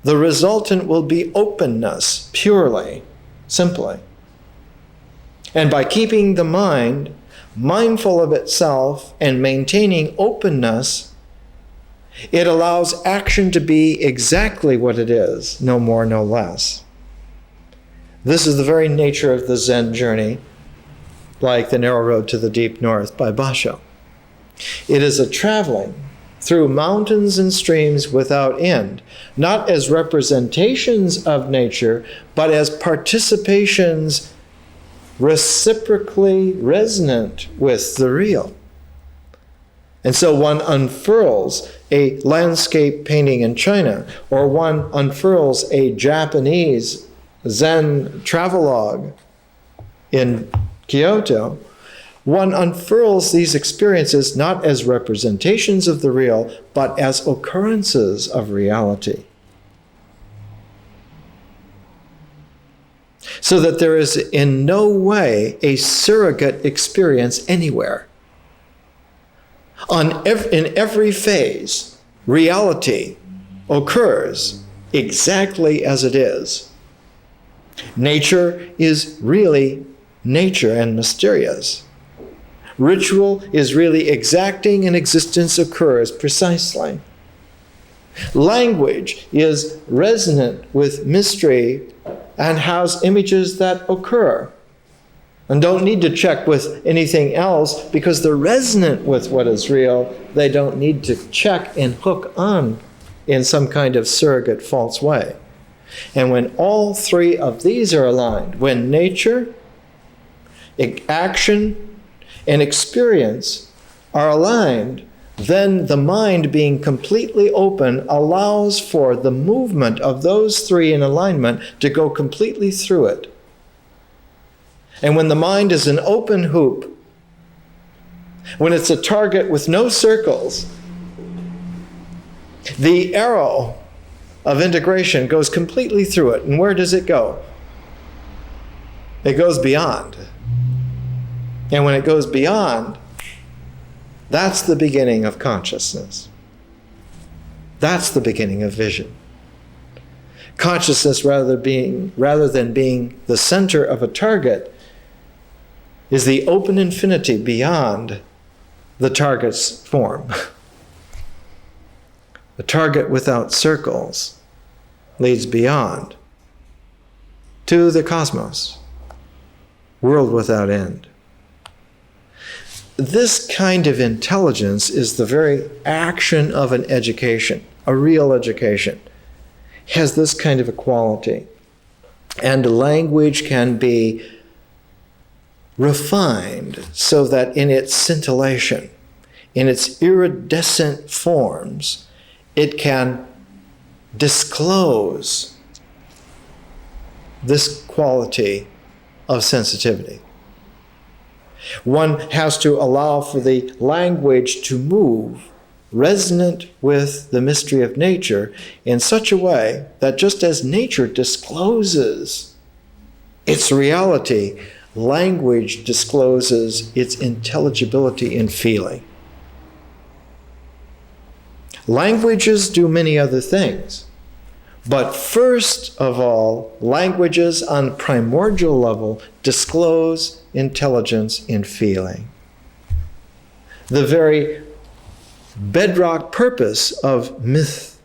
the resultant will be openness, purely, simply. And by keeping the mind mindful of itself and maintaining openness, it allows action to be exactly what it is, no more, no less. This is the very nature of the Zen journey, like The Narrow Road to the Deep North by Basho. It is a traveling through mountains and streams without end, not as representations of nature, but as participations reciprocally resonant with the real. And so one unfurls a landscape painting in China, or one unfurls a Japanese Zen travelogue in Kyoto. One unfurls these experiences not as representations of the real, but as occurrences of reality. So that there is in no way a surrogate experience anywhere. In every phase, reality occurs exactly as it is. Nature is really nature and mysterious. Ritual is really exacting, and existence occurs precisely. Language is resonant with mystery and has images that occur and don't need to check with anything else because they're resonant with what is real. They don't need to check and hook on in some kind of surrogate false way. And when all three of these are aligned, when nature, action, and experience are aligned, then the mind, being completely open, allows for the movement of those three in alignment to go completely through it. And when the mind is an open hoop, when it's a target with no circles, the arrow of integration goes completely through it. And where does it go? It goes beyond. And when it goes beyond, that's the beginning of consciousness. That's the beginning of vision. Consciousness, rather than being the center of a target, is the open infinity beyond the target's form. The target without circles leads beyond to the cosmos, world without end. This kind of intelligence is the very action of an education, a real education. Has this kind of a quality. And language can be refined so that in its scintillation, in its iridescent forms, it can disclose this quality of sensitivity. One has to allow for the language to move resonant with the mystery of nature in such a way that just as nature discloses its reality, language discloses its intelligibility in feeling. Languages do many other things, but first of all, languages on primordial level disclose intelligence in feeling. The very bedrock purpose of myth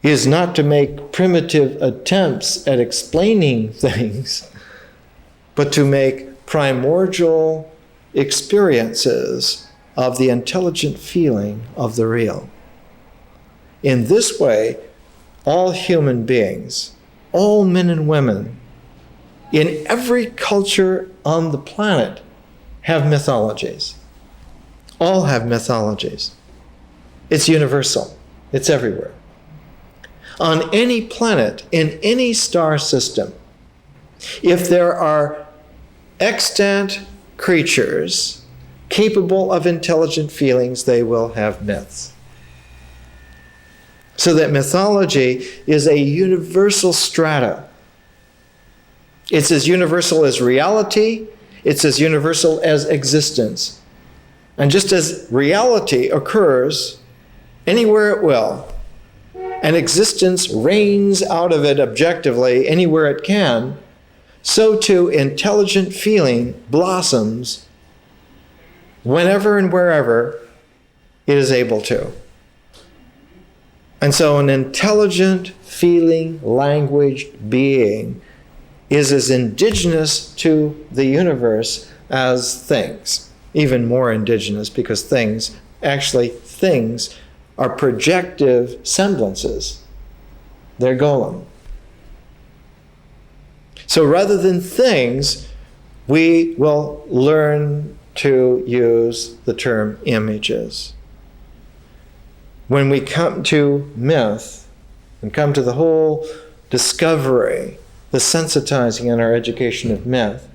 is not to make primitive attempts at explaining things, but to make primordial experiences of the intelligent feeling of the real. In this way, all human beings, all men and women, in every culture on the planet, have mythologies. All have mythologies. It's universal. It's everywhere. On any planet, in any star system, if there are extant creatures capable of intelligent feelings, they will have myths. So that mythology is a universal strata. It's as universal as reality. It's as universal as existence. And just as reality occurs anywhere it will, and existence reigns out of it objectively anywhere it can, so too intelligent feeling blossoms whenever and wherever it is able to. And so an intelligent, feeling, languaged being is as indigenous to the universe as things. Even more indigenous, because things are projective semblances. They're golem. So rather than things, we will learn to use the term images. When we come to myth and come to the whole discovery, the sensitizing in our education of myth,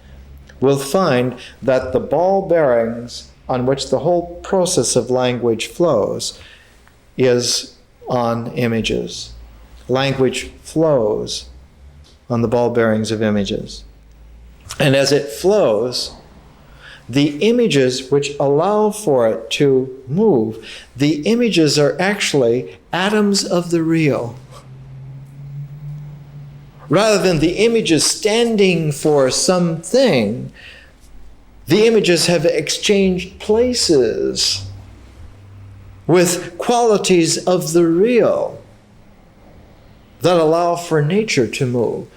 we'll find that the ball bearings on which the whole process of language flows is on images. Language flows on the ball bearings of images. And as it flows, the images which allow for it to move, the images are actually atoms of the real. Rather than the images standing for something, the images have exchanged places with qualities of the real that allow for nature to move.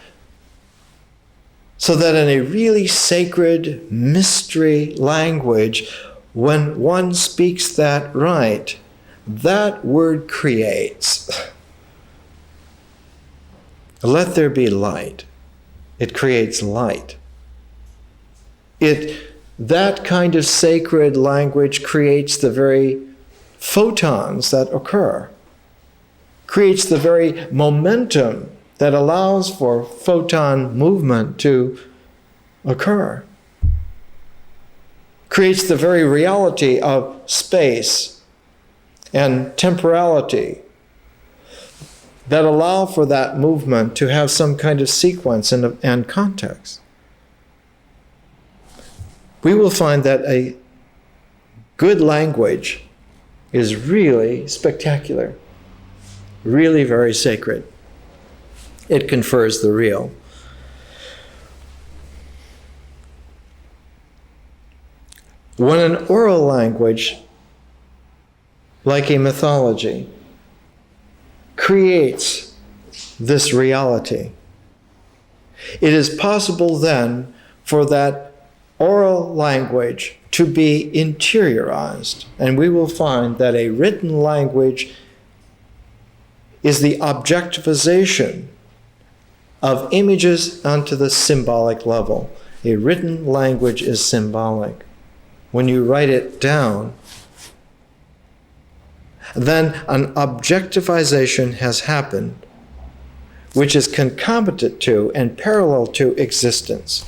So that in a really sacred mystery language, when one speaks that right, that word creates. Let there be light. It creates light. That kind of sacred language creates the very photons that occur, creates the very momentum that allows for photon movement to occur, creates the very reality of space and temporality that allow for that movement to have some kind of sequence and context. We will find that a good language is really spectacular, really very sacred. It confers the real. When an oral language, like a mythology, creates this reality, it is possible then for that oral language to be interiorized. And we will find that a written language is the objectivization of images onto the symbolic level. A written language is symbolic. When you write it down, then an objectivization has happened, which is concomitant to and parallel to existence.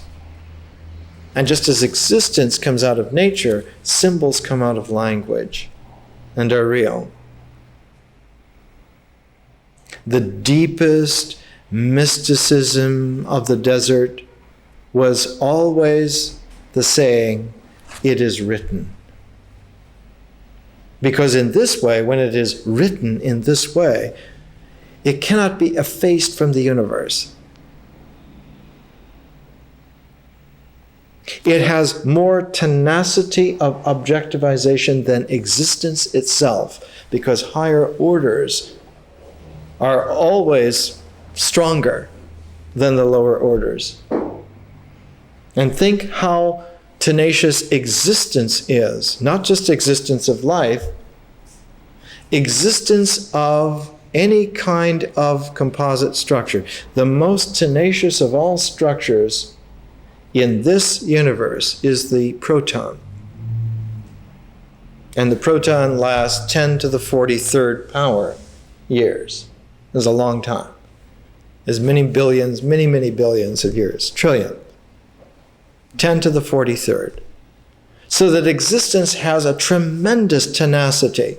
And just as existence comes out of nature, symbols come out of language and are real. The deepest mysticism of the desert was always the saying, "It is written." Because in this way, when it is written in this way, it cannot be effaced from the universe. It has more tenacity of objectivization than existence itself, because higher orders are always stronger than the lower orders. And think how tenacious existence is, not just existence of life, existence of any kind of composite structure. The most tenacious of all structures in this universe is the proton. And the proton lasts 10 to the 43rd power years. That's a long time. There's many billions, many, many billions of years, trillion. 10 to the 43rd. So that existence has a tremendous tenacity.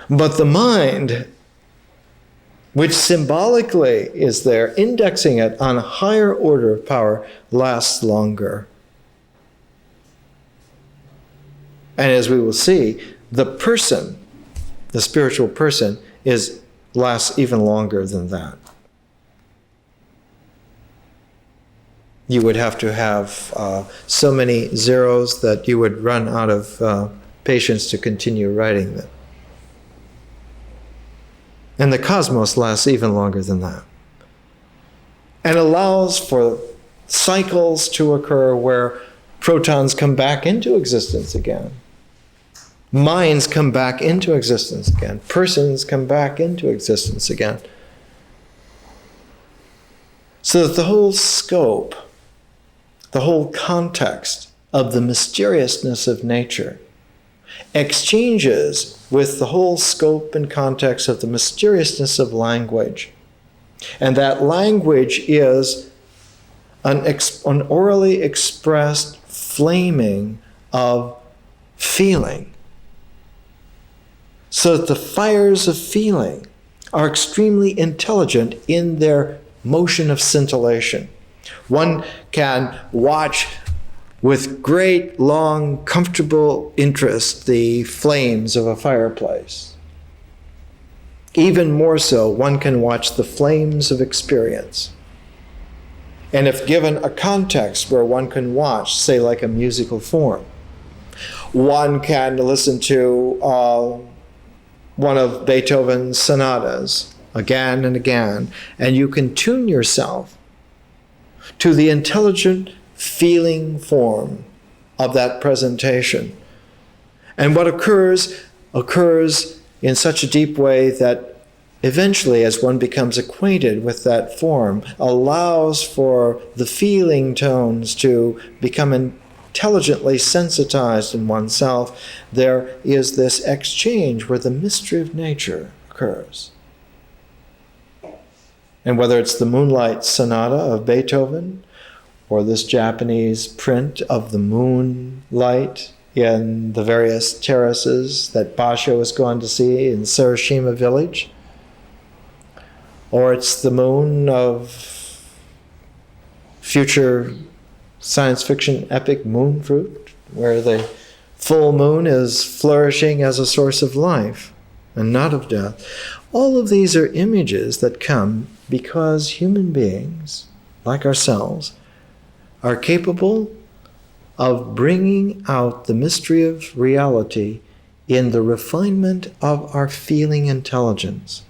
But the mind, which symbolically is there, indexing it on a higher order of power, lasts longer. And as we will see, the person, the spiritual person, is lasts even longer than that. You would have to have so many zeros that you would run out of patience to continue writing them. And the cosmos lasts even longer than that. And allows for cycles to occur where protons come back into existence again. Minds come back into existence again. Persons come back into existence again. So that the whole scope, the whole context of the mysteriousness of nature exchanges with the whole scope and context of the mysteriousness of language. And that language is an orally expressed flaming of feeling. So that the fires of feeling are extremely intelligent in their motion of scintillation. One can watch with great, long, comfortable interest the flames of a fireplace. Even more so, one can watch the flames of experience. And if given a context where one can watch, say like a musical form, one can listen to one of Beethoven's sonatas again and again, and you can tune yourself to the intelligent feeling form of that presentation. And what occurs in such a deep way that eventually, as one becomes acquainted with that form, allows for the feeling tones to become intelligently sensitized in oneself. There is this exchange where the mystery of nature occurs. And whether it's the Moonlight Sonata of Beethoven, or this Japanese print of the moonlight in the various terraces that Basho has gone to see in Sarashima village, or it's the moon of future science fiction epic Moonfruit, where the full moon is flourishing as a source of life and not of death. All of these are images that come because human beings, like ourselves, are capable of bringing out the mystery of reality in the refinement of our feeling intelligence.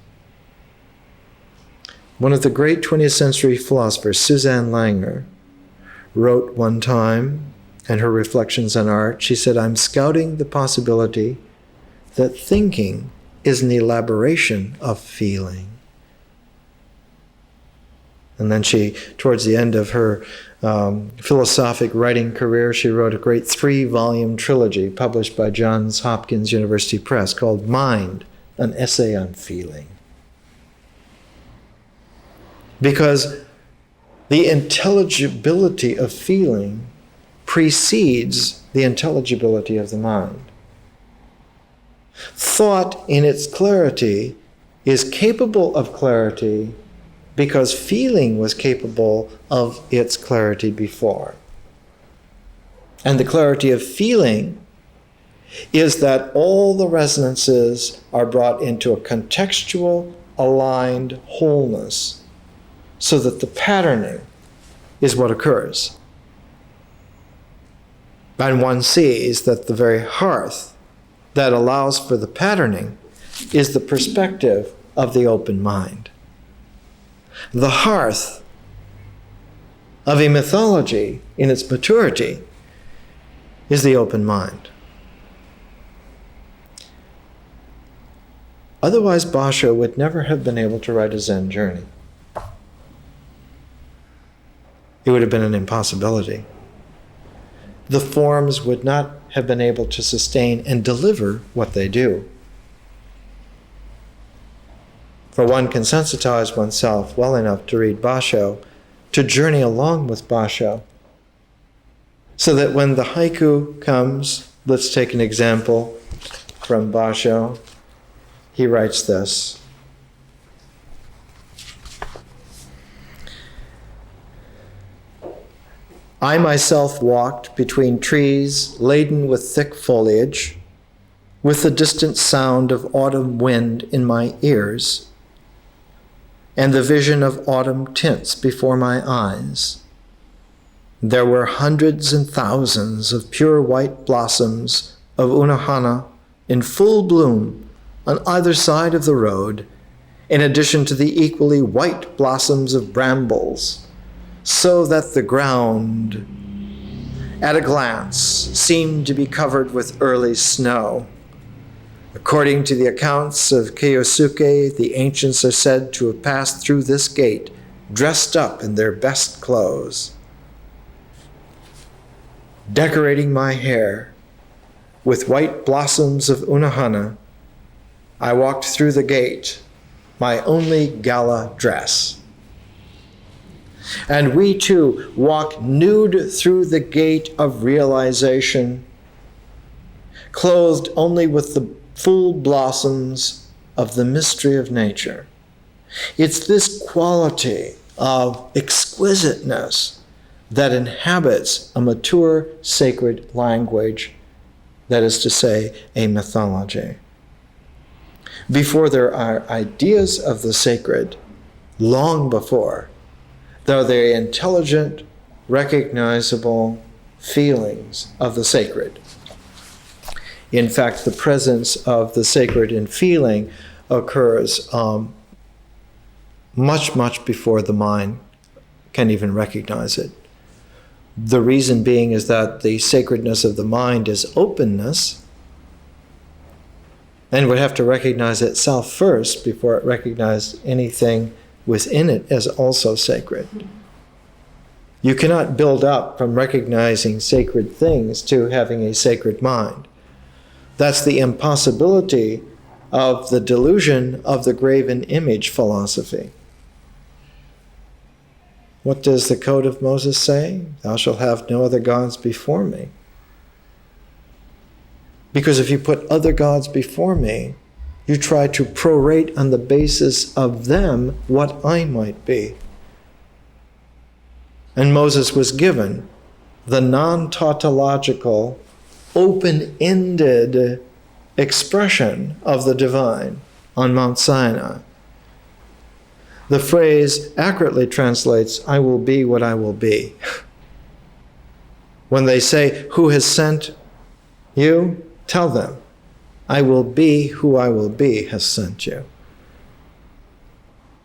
One of the great 20th century philosophers, Suzanne Langer, wrote one time in her Reflections on Art, she said, "I'm scouting the possibility that thinking is an elaboration of feeling." And then she, towards the end of her philosophic writing career, she wrote a great 3-volume trilogy published by Johns Hopkins University Press called Mind, an Essay on Feeling. Because the intelligibility of feeling precedes the intelligibility of the mind. Thought in its clarity is capable of clarity because feeling was capable of its clarity before. And the clarity of feeling is that all the resonances are brought into a contextual, aligned wholeness, so that the patterning is what occurs. And one sees that the very hearth that allows for the patterning is the perspective of the open mind. The hearth of a mythology in its maturity is the open mind. Otherwise, Basho would never have been able to write a Zen journey. It would have been an impossibility. The forms would not have been able to sustain and deliver what they do. For one can sensitize oneself well enough to read Basho, to journey along with Basho, so that when the haiku comes, let's take an example from Basho. He writes this. I myself walked between trees laden with thick foliage, with the distant sound of autumn wind in my ears, and the vision of autumn tints before my eyes. There were hundreds and thousands of pure white blossoms of unohana in full bloom on either side of the road, in addition to the equally white blossoms of brambles, so that the ground, at a glance, seemed to be covered with early snow. According to the accounts of Kyosuke, the ancients are said to have passed through this gate dressed up in their best clothes. Decorating my hair with white blossoms of unohana, I walked through the gate, my only gala dress. And we too walk nude through the gate of realization, clothed only with the full blossoms of the mystery of nature. It's this quality of exquisiteness that inhabits a mature sacred language, that is to say, a mythology. Before there are ideas of the sacred, long before, there are the intelligent, recognizable feelings of the sacred. In fact, the presence of the sacred in feeling occurs much, much before the mind can even recognize it. The reason being is that the sacredness of the mind is openness, and would have to recognize itself first before it recognizes anything within it as also sacred. You cannot build up from recognizing sacred things to having a sacred mind. That's the impossibility of the delusion of the graven image philosophy. What does the Code of Moses say? Thou shalt have no other gods before me. Because if you put other gods before me, you try to prorate on the basis of them what I might be. And Moses was given the non-tautological, open-ended expression of the divine on Mount Sinai. The phrase accurately translates, I will be what I will be. When they say, who has sent you? Tell them, I will be who I will be has sent you.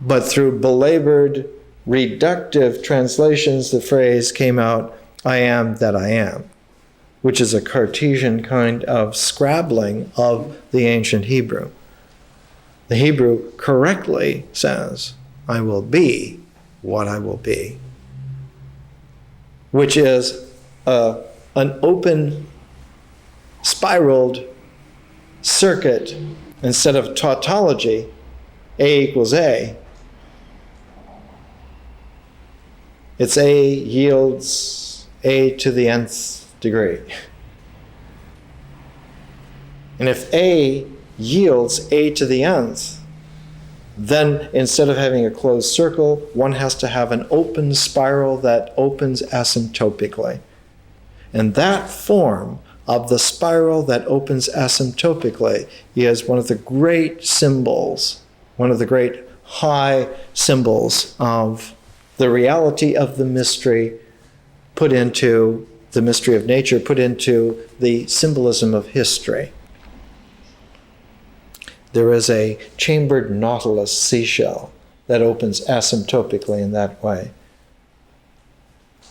But through belabored, reductive translations, the phrase came out, I am that I am, which is a Cartesian kind of scrabbling of the ancient Hebrew. The Hebrew correctly says, I will be what I will be, which is an open, spiraled circuit. Instead of tautology, A equals A, it's A yields A to the nth degree. And if A yields A to the nth, then instead of having a closed circle, one has to have an open spiral that opens asymptotically. And that form of the spiral that opens asymptotically is one of the great symbols, one of the great high symbols of the reality of the mystery put into the mystery of nature, put into the symbolism of history. There is a chambered nautilus seashell that opens asymptotically in that way.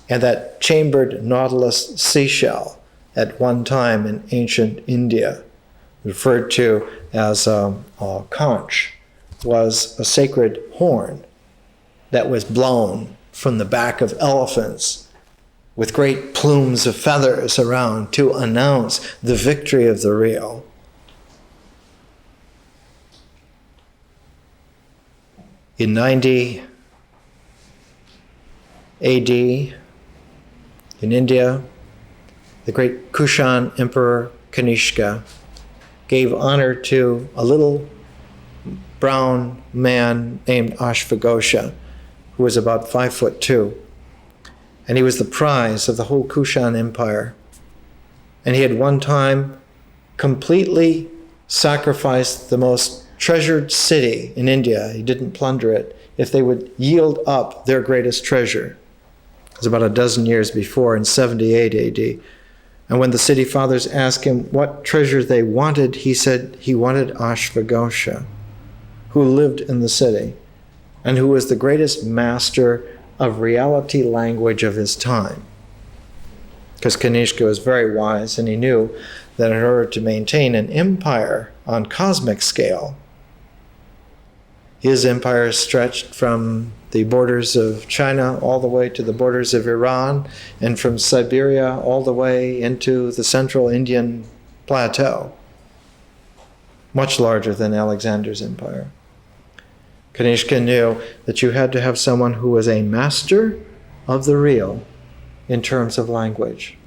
And that chambered nautilus seashell, at one time in ancient India, referred to as a conch, was a sacred horn that was blown from the back of elephants with great plumes of feathers around to announce the victory of the real. In 90 AD, in India, the great Kushan Emperor Kanishka gave honor to a little brown man named Ashvaghosha, who was about 5'2". And he was the prize of the whole Kushan Empire. And he had one time completely sacrificed the most treasured city in India, he didn't plunder it, if they would yield up their greatest treasure. It was about a dozen years before, in 78 AD. And when the city fathers asked him what treasure they wanted, he said he wanted Ashvaghosha, who lived in the city and who was the greatest master of reality language of his time. Because Kanishka was very wise, and he knew that in order to maintain an empire on cosmic scale, his empire stretched from the borders of China all the way to the borders of Iran, and from Siberia all the way into the central Indian plateau, much larger than Alexander's empire. Kanishka knew that you had to have someone who was a master of the real in terms of language.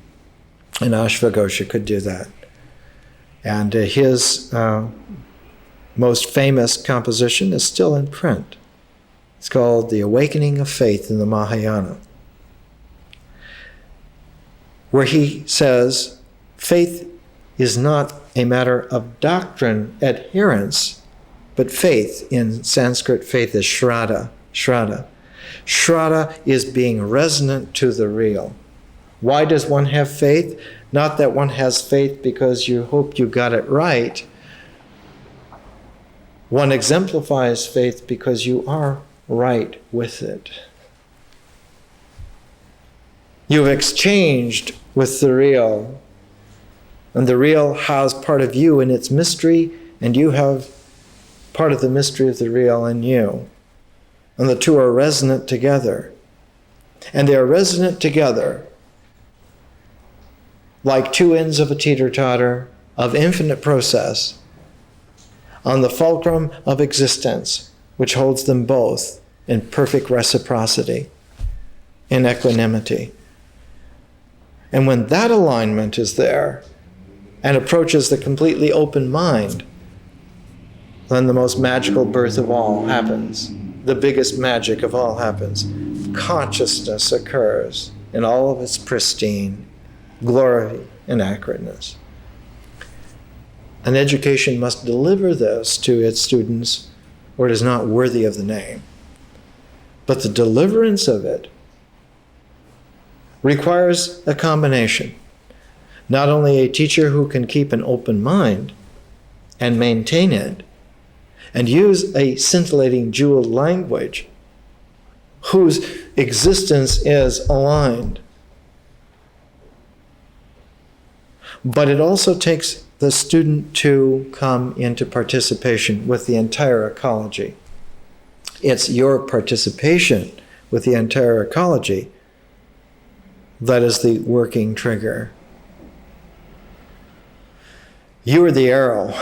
And Ashvaghosha could do that. And his most famous composition is still in print. It's called The Awakening of Faith in the Mahayana, where he says faith is not a matter of doctrine adherence, but faith. In Sanskrit, faith is shraddha. Shraddha is being resonant to the real. Why does one have faith? Not that one has faith because you hope you got it right. One exemplifies faith because you are right with it. You've exchanged with the real, and the real has part of you in its mystery, and you have part of the mystery of the real in you. And the two are resonant together. And they are resonant together like two ends of a teeter-totter of infinite process on the fulcrum of existence, which holds them both in perfect reciprocity, in equanimity. And when that alignment is there and approaches the completely open mind, then the most magical birth of all happens. The biggest magic of all happens. Consciousness occurs in all of its pristine glory and accurateness. An education must deliver this to its students, or it is not worthy of the name. But the deliverance of it requires a combination. Not only a teacher who can keep an open mind and maintain it, and use a scintillating jeweled language whose existence is aligned. But it also takes the student to come into participation with the entire ecology. It's your participation with the entire ecology that is the working trigger. You are the arrow.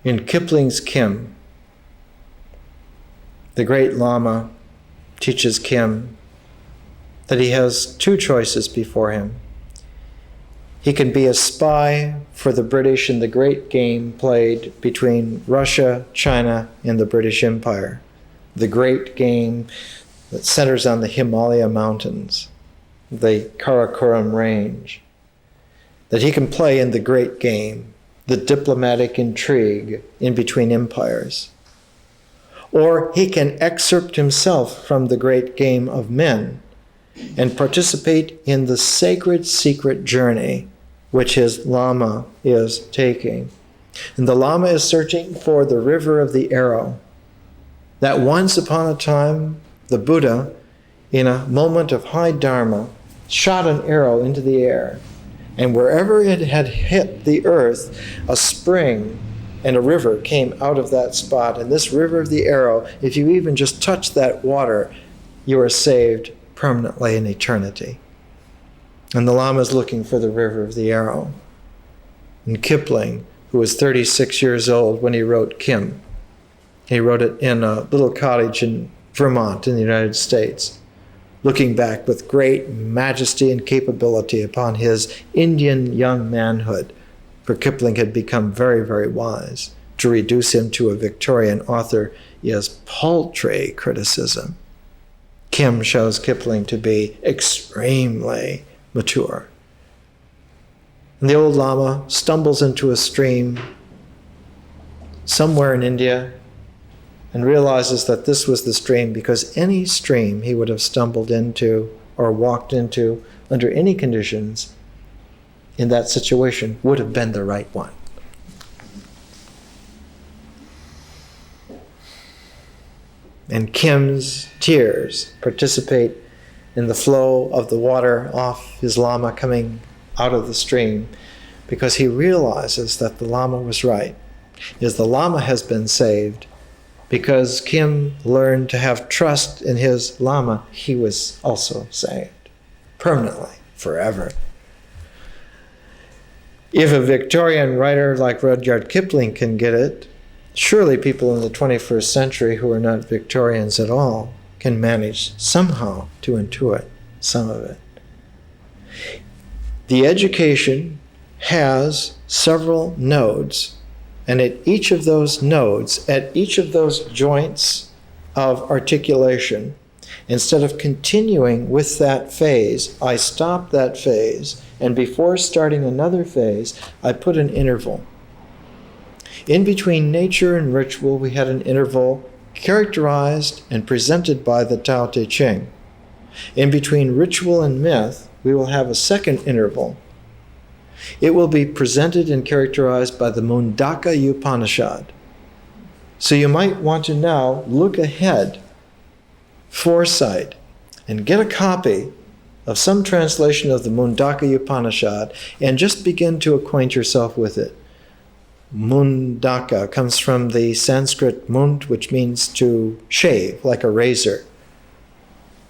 In Kipling's Kim, the great Lama teaches Kim that he has two choices before him. He can be a spy for the British in the great game played between Russia, China, and the British Empire. The great game that centers on the Himalaya mountains, the Karakoram range. That he can play in the great game, the diplomatic intrigue in between empires. Or he can excerpt himself from the great game of men and participate in the sacred secret journey which his Lama is taking. And the Lama is searching for the river of the arrow, that once upon a time the Buddha, in a moment of high dharma, shot an arrow into the air, and wherever it had hit the earth, a spring and a river came out of that spot. And this river of the arrow, if you even just touch that water, you are saved permanently in eternity. And the Lama is looking for the river of the arrow. And Kipling, who was 36 years old when he wrote Kim, he wrote it in a little cottage in Vermont in the United States, looking back with great majesty and capability upon his Indian young manhood, for Kipling had become very, very wise. To reduce him to a Victorian author is paltry criticism. Kim shows Kipling to be extremely mature. And the old Lama stumbles into a stream somewhere in India and realizes that this was the stream because any stream he would have stumbled into or walked into under any conditions in that situation would have been the right one. And Kim's tears participate in the flow of the water off his Lama coming out of the stream because he realizes that the Lama was right. Is the Lama has been saved because Kim learned to have trust in his Lama. He was also saved permanently, forever. If a Victorian writer like Rudyard Kipling can get it, surely people in the 21st century who are not Victorians at all can manage somehow to intuit some of it. The education has several nodes, and at each of those nodes, at each of those joints of articulation, instead of continuing with that phase, I stop that phase, and before starting another phase, I put an interval. In between nature and ritual, we had an interval characterized and presented by the Tao Te Ching. In between ritual and myth, we will have a second interval. It will be presented and characterized by the Mundaka Upanishad. So you might want to now look ahead, foresight, and get a copy of some translation of the Mundaka Upanishad and just begin to acquaint yourself with it. Mundaka comes from the Sanskrit mund, which means to shave, like a razor.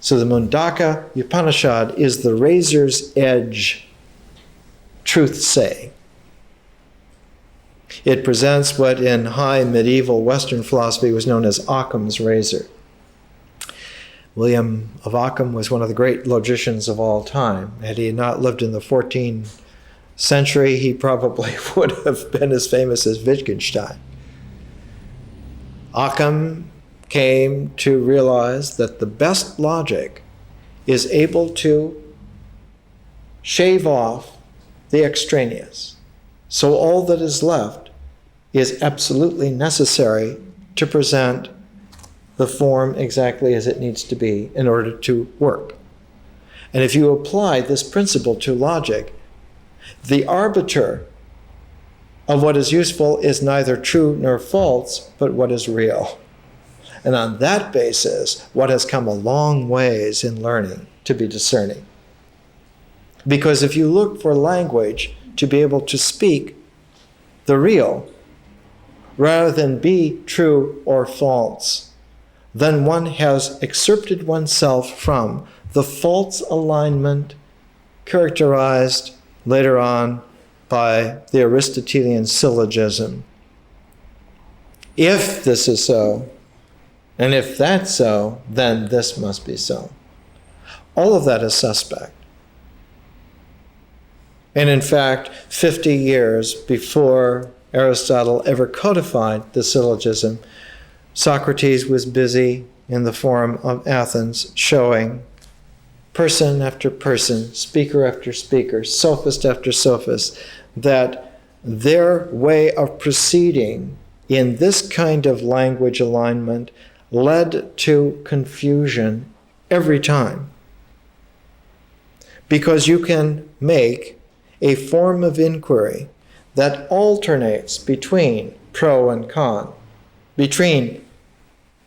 So the Mundaka Upanishad is the razor's edge truth saying. It presents what in high medieval Western philosophy was known as Occam's razor. William of Ockham was one of the great logicians of all time. Had he not lived in the 14th century, he probably would have been as famous as Wittgenstein. Occam came to realize that the best logic is able to shave off the extraneous. So all that is left is absolutely necessary to present the form exactly as it needs to be in order to work. And if you apply this principle to logic, the arbiter of what is useful is neither true nor false, but what is real. And on that basis, what has come a long ways in learning to be discerning. Because if you look for language to be able to speak the real, rather than be true or false, then one has excerpted oneself from the false alignment characterized later on by the Aristotelian syllogism. If this is so, and if that's so, then this must be so. All of that is suspect. And in fact, 50 years before Aristotle ever codified the syllogism, Socrates was busy in the Forum of Athens showing person after person, speaker after speaker, sophist after sophist, that their way of proceeding in this kind of language alignment led to confusion every time. Because you can make a form of inquiry that alternates between pro and con, between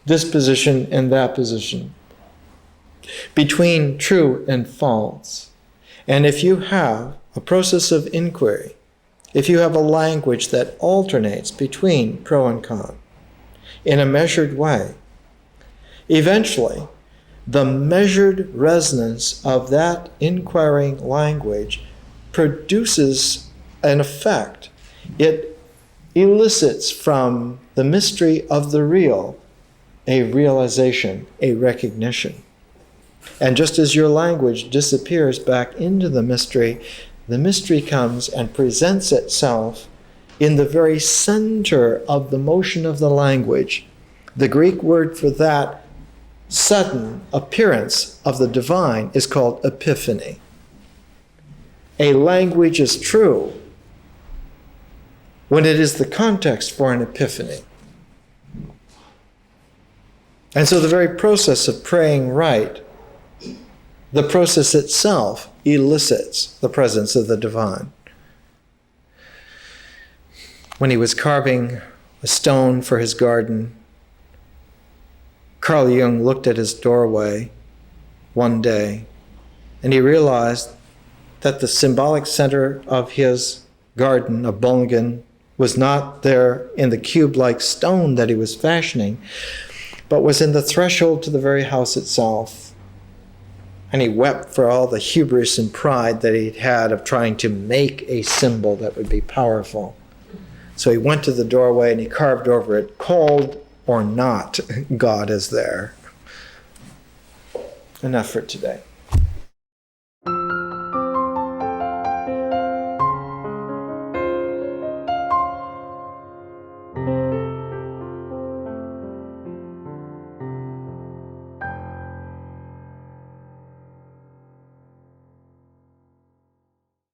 this position and that position, between true and false. And if you have a process of inquiry, if you have a language that alternates between pro and con in a measured way, eventually the measured resonance of that inquiring language produces an effect. It elicits from the mystery of the real a realization, a recognition. And just as your language disappears back into the mystery comes and presents itself in the very center of the motion of the language. The Greek word for that sudden appearance of the divine is called epiphany. a language is true when it is the context for an epiphany. And so the very process of praying right, the process itself elicits the presence of the divine. When he was carving a stone for his garden, Carl Jung looked at his doorway one day, and he realized that the symbolic center of his garden of Bolligen was not there in the cube-like stone that he was fashioning, but was in the threshold to the very house itself. And he wept for all the hubris and pride that he'd had of trying to make a symbol that would be powerful. So he went to the doorway and he carved over it, "Called or not, God is there." Enough for today.